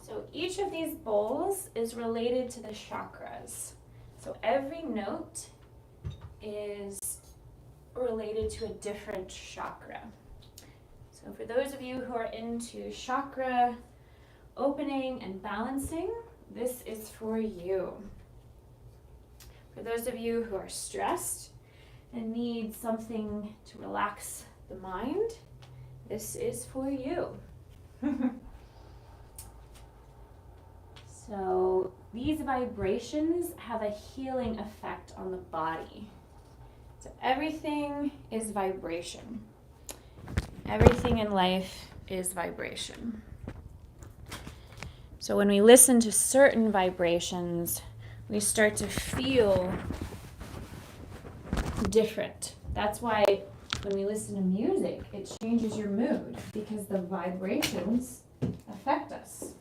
A: So each of these bowls is related to the chakras. So every note is related to a different chakra. So for those of you who are into chakra opening and balancing, this is for you. For those of you who are stressed and need something to relax the mind, this is for you. So these vibrations have a healing effect on the body. So everything is vibration. Everything in life is vibration. So when we listen to certain vibrations, we start to feel different. That's why when we listen to music, it changes your mood, because the vibrations affect us.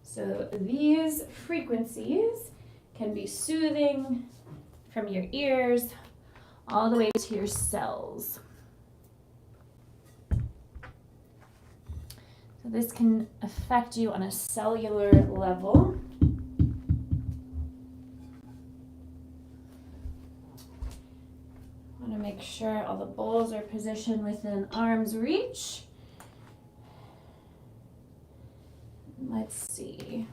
A: So these frequencies can be soothing from your ears all the way to your cells. So this can affect you on a cellular level. I want to make sure all the bowls are positioned within arm's reach. Let's see.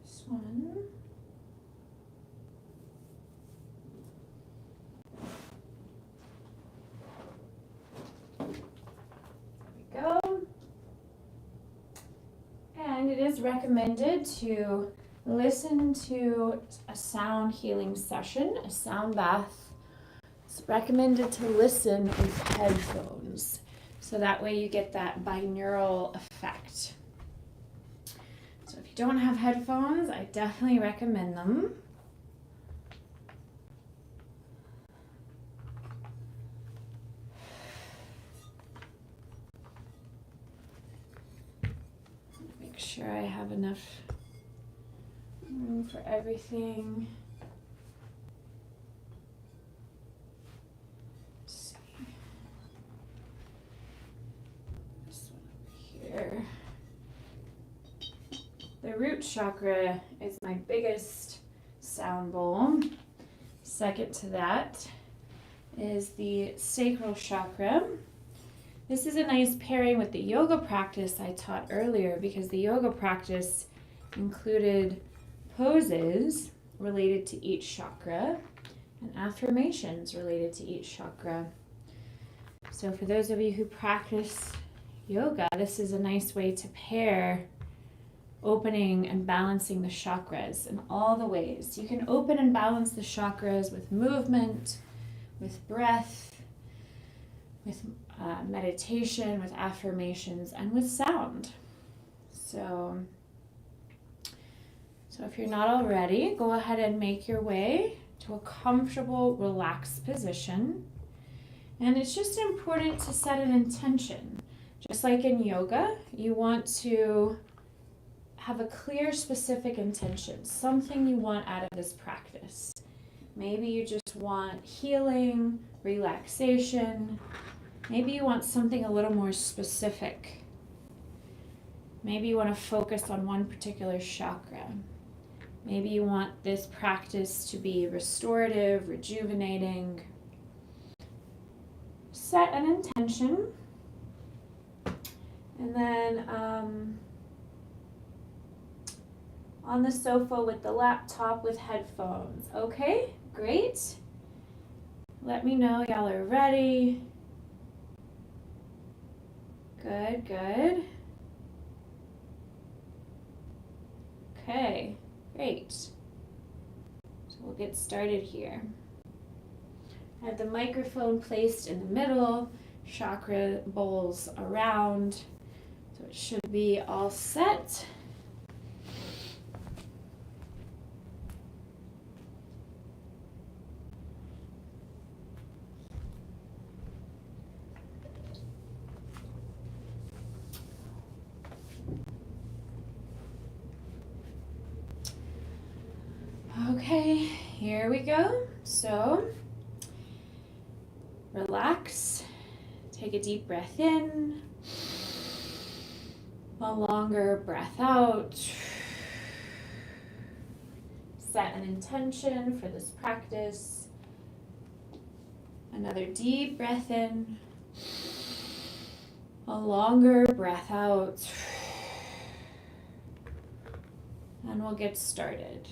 A: This one. There we go. And it is recommended to listen to a sound healing session, a sound bath. It's recommended to listen with headphones. So that way you get that binaural effect. So if you don't have headphones, I definitely recommend them. Make sure I have enough room for everything. Let's see. This one over here. The root chakra is my biggest sound bowl. Second to that is the sacral chakra. This is a nice pairing with the yoga practice I taught earlier, because the yoga practice included poses related to each chakra and affirmations related to each chakra. So for those of you who practice yoga, this is a nice way to pair opening and balancing the chakras in all the ways. You can open and balance the chakras with movement, with breath, with meditation, with affirmations, and with sound. So if you're not already, go ahead and make your way to a comfortable, relaxed position. And it's just important to set an intention. Just like in yoga, you want to have a clear, specific intention, something you want out of this practice. Maybe you just want healing, relaxation. Maybe you want something a little more specific. Maybe you want to focus on one particular chakra. Maybe you want this practice to be restorative, rejuvenating. Set an intention. And then on the sofa with the laptop with headphones. Okay, great. Let me know y'all are ready. Good, good. Okay, great. So we'll get started here. I have the microphone placed in the middle, chakra bowls around, so it should be all set. Okay, here we go. So, relax. Take a deep breath in. A longer breath out. Set an intention for this practice. Another deep breath in. A longer breath out. And we'll get started.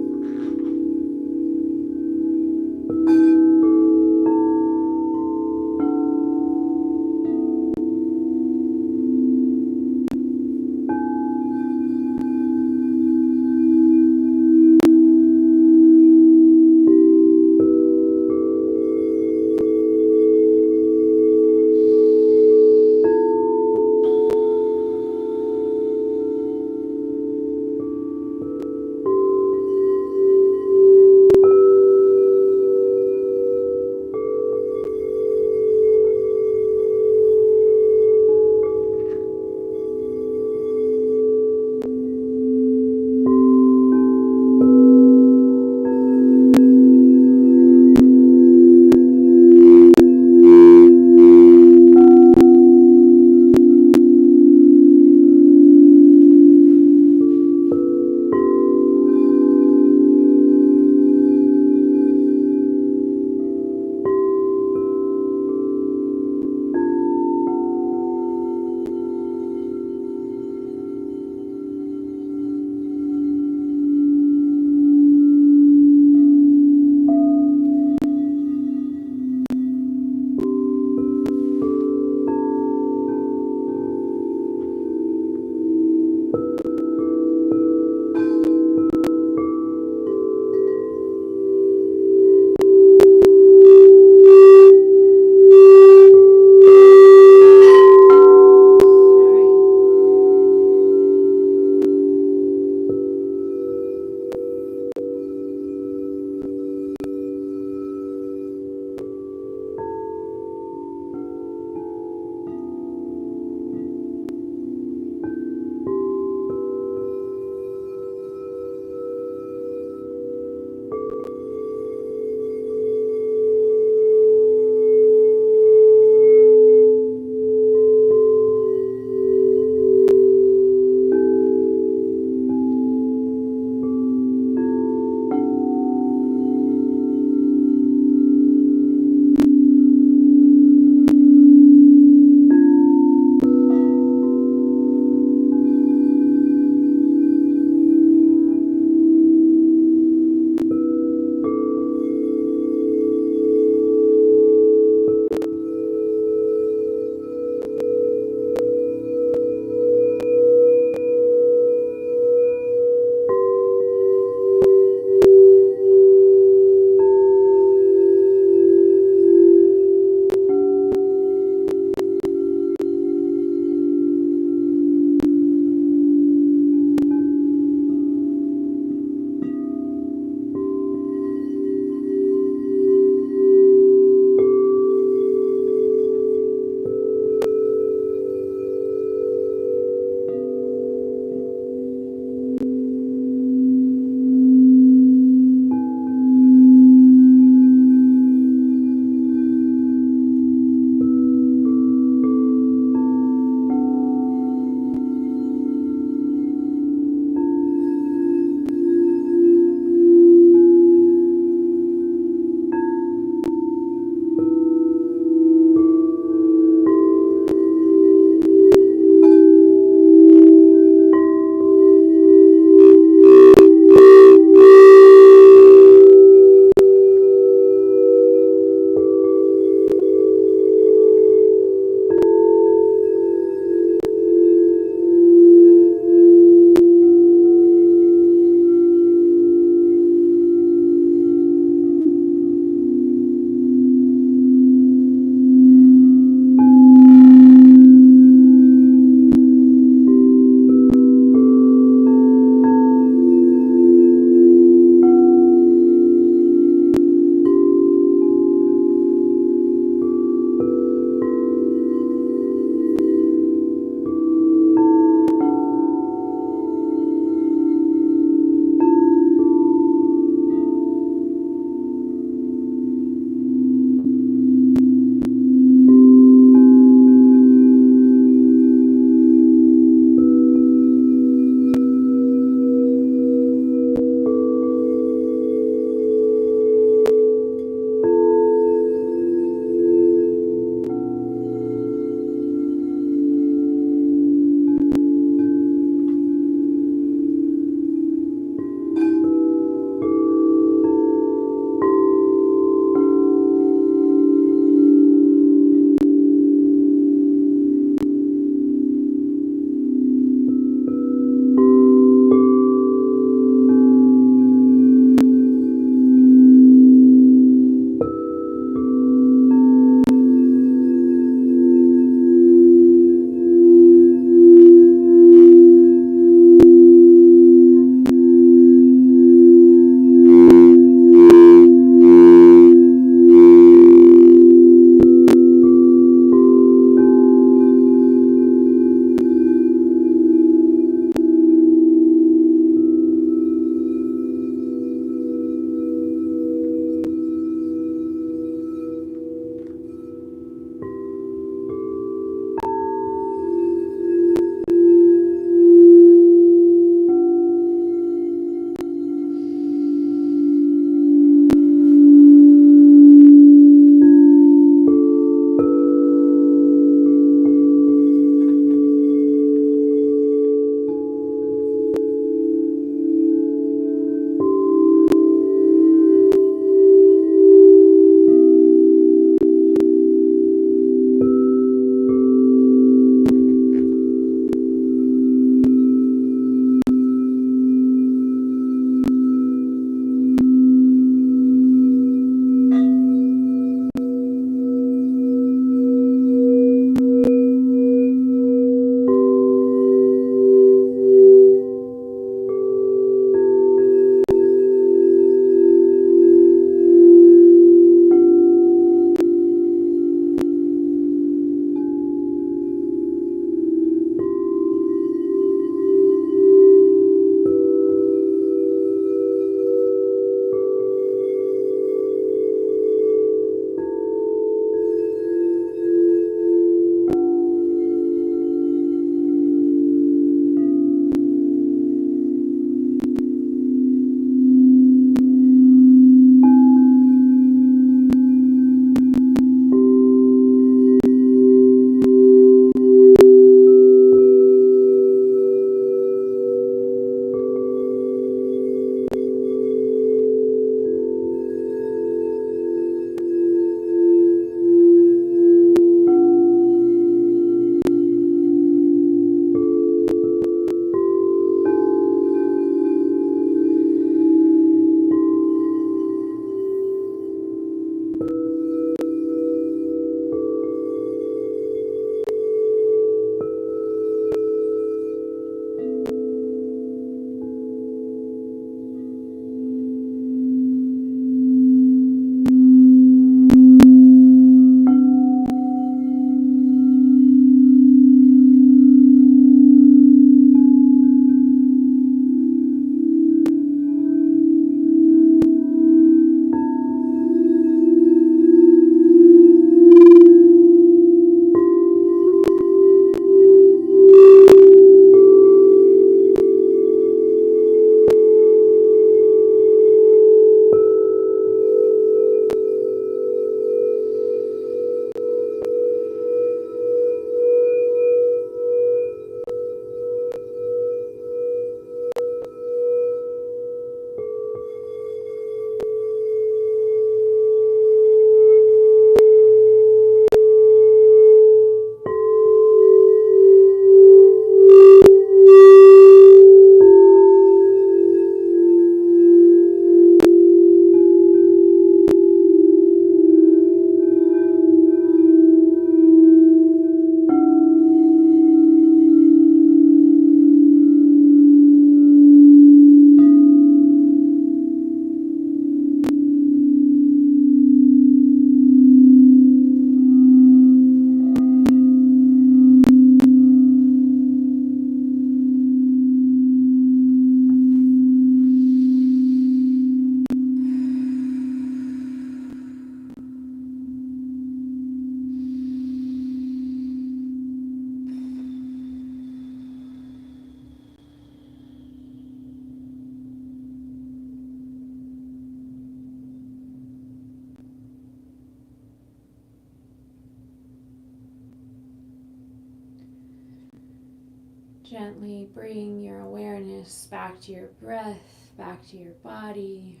A: Gently bring your awareness back to your breath, back to your body.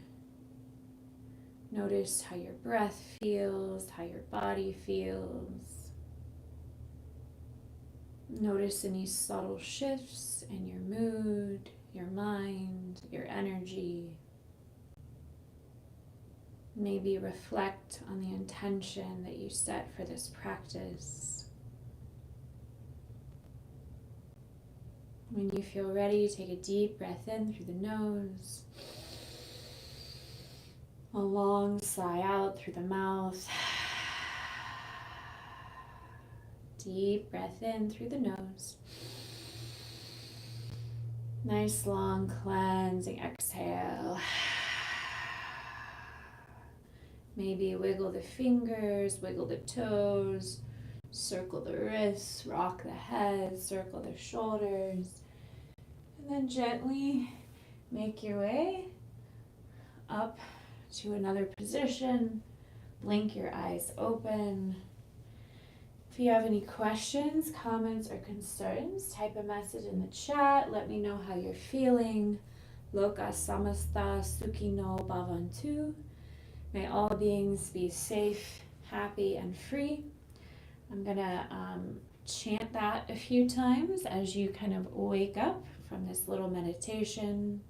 A: Notice how your breath feels, how your body feels. Notice any subtle shifts in your mood, your mind, your energy. Maybe reflect on the intention that you set for this practice. When you feel ready, take a deep breath in through the nose. A long sigh out through the mouth. Deep breath in through the nose. Nice long cleansing exhale. Maybe wiggle the fingers, wiggle the toes, circle the wrists, rock the head, circle the shoulders, and then gently make your way up to another position. Blink your eyes open. If you have any questions, comments, or concerns, type a message in the chat. Let me know how you're feeling. Loka samasta sukhino bhavantu. May all beings be safe, happy, and free. I'm going to chant that a few times as you kind of wake up from this little meditation.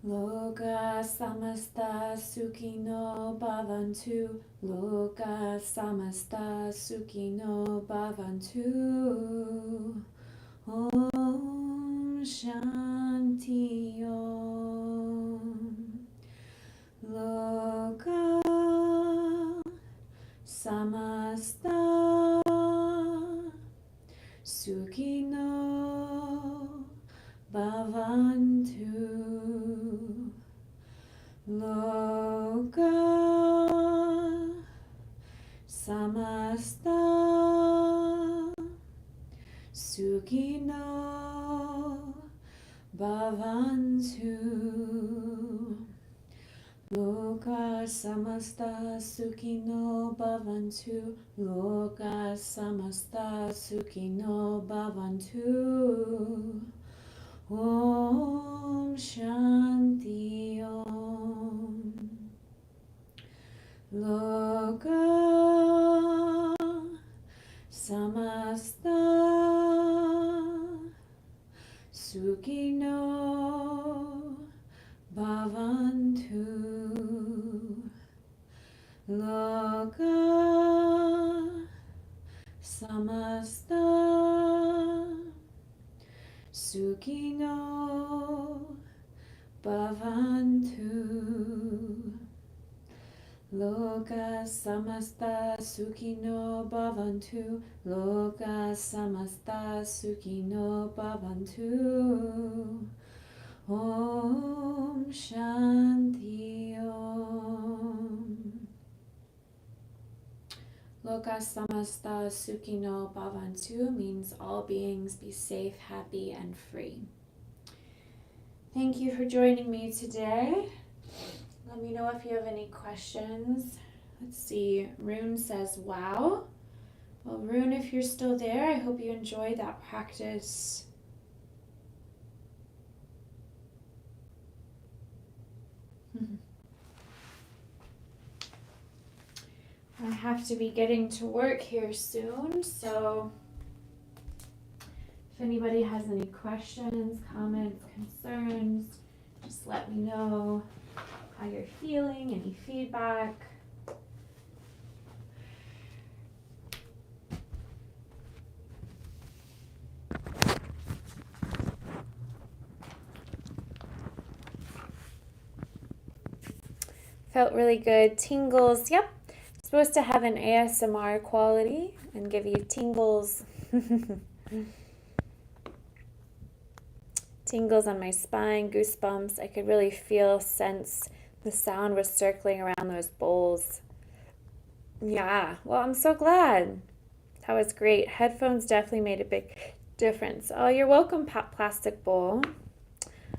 A: Loka samasta sukhino bhavantu. Loka samasta sukhino bhavantu. Om Shanti Om. Loka samasta sukhino bhavantu. Loka samasta sukhino bhavantu. Loka samasta sukhino bhavantu. Loka samasta sukhino bhavantu. Om Shanti Om. Loka samasta sukhino bhavantu. Loka samasta sukhino bhavantu. Loka samasta sukhino bhavantu. Loka samasta sukhino bhavantu. Om Shanti Om. Loka samasta sukhino bhavantu means all beings be safe, happy, and free. Thank you for joining me today. Let me know if you have any questions. Let's see, Rune says, wow. Well, Rune, if you're still there, I hope you enjoyed that practice. I have to be getting to work here soon, so if anybody has any questions, comments, concerns, just let me know how you're feeling, any feedback. Felt really good. Tingles, yep. Supposed to have an ASMR quality and give you tingles. Tingles on my spine, goosebumps. I could really sense the sound was circling around those bowls. Yeah, well, I'm so glad. That was great. Headphones definitely made a big difference. Oh, you're welcome, plastic bowl.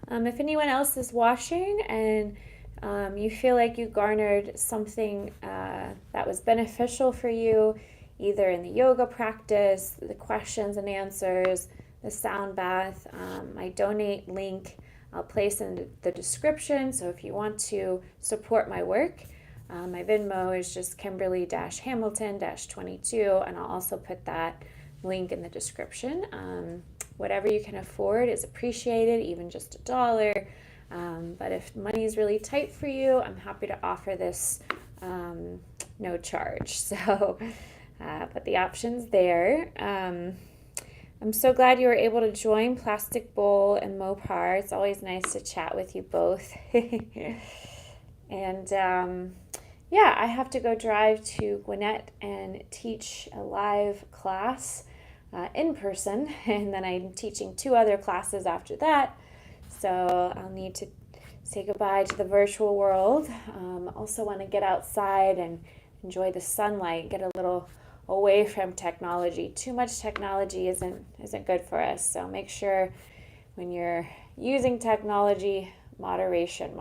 A: If anyone else is watching and you feel like you garnered something that was beneficial for you, either in the yoga practice, the questions and answers, the sound bath. My donate link I'll place in the description. So if you want to support my work, my Venmo is just Kimberly-Hamilton-22, and I'll also put that link in the description. Whatever you can afford is appreciated, even just $1. But if money is really tight for you, I'm happy to offer this no charge. So, but the option's there. I'm so glad you were able to join Plastic Bowl and Mopar. It's always nice to chat with you both. And yeah, I have to go drive to Gwinnett and teach a live class in person, and then I'm teaching 2 other classes after that. So I'll need to say goodbye to the virtual world. Also want to get outside and enjoy the sunlight, get a little away from technology. Too much technology isn't good for us. So make sure when you're using technology, moderation.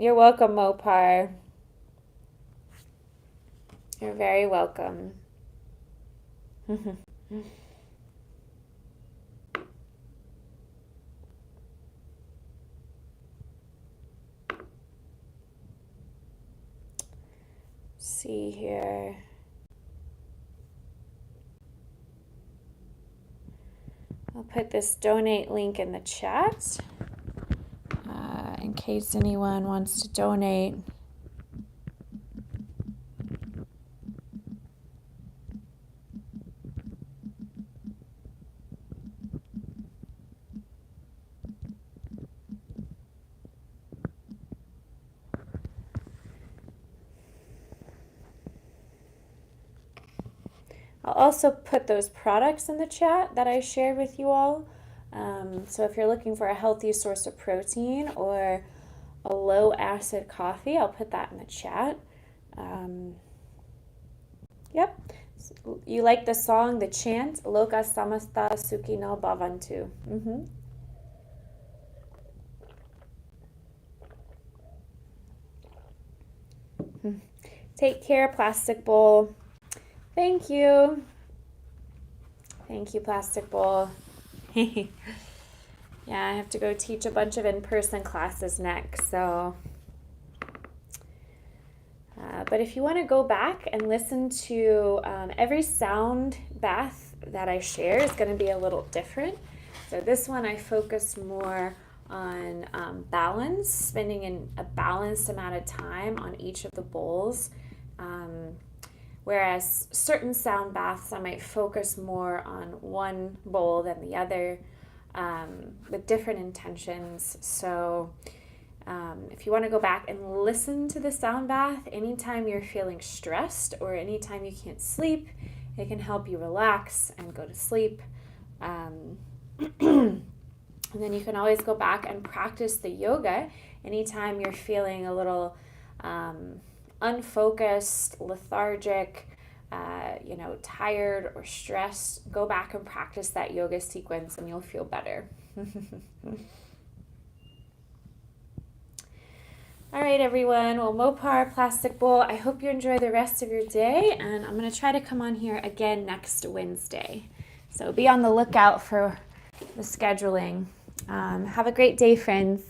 A: You're welcome, Mopar. You're very welcome. See here. I'll put this donate link in the chat in case anyone wants to donate. I'll also put those products in the chat that I shared with you all. So if you're looking for a healthy source of protein or a low acid coffee, I'll put that in the chat. Yep. You like the song, the chant, Loka Samasta Sukhino Bhavantu. Take care, Plastic Bowl. Thank you. Thank you, Plastic Bowl. Yeah, I have to go teach a bunch of in-person classes next, so. But if you want to go back and listen to every sound bath that I share is going to be a little different. So this one I focus more on balance, spending a balanced amount of time on each of the bowls. Whereas certain sound baths, I might focus more on one bowl than the other with different intentions. So if you want to go back and listen to the sound bath, anytime you're feeling stressed or anytime you can't sleep, it can help you relax and go to sleep. And then you can always go back and practice the yoga anytime you're feeling a little unfocused, lethargic, tired or stressed. Go back and practice that yoga sequence and you'll feel better. All right, everyone. Well, Mopar, Plastic Bowl, I hope you enjoy the rest of your day, and I'm going to try to come on here again next Wednesday. So be on the lookout for the scheduling. Have a great day, friends.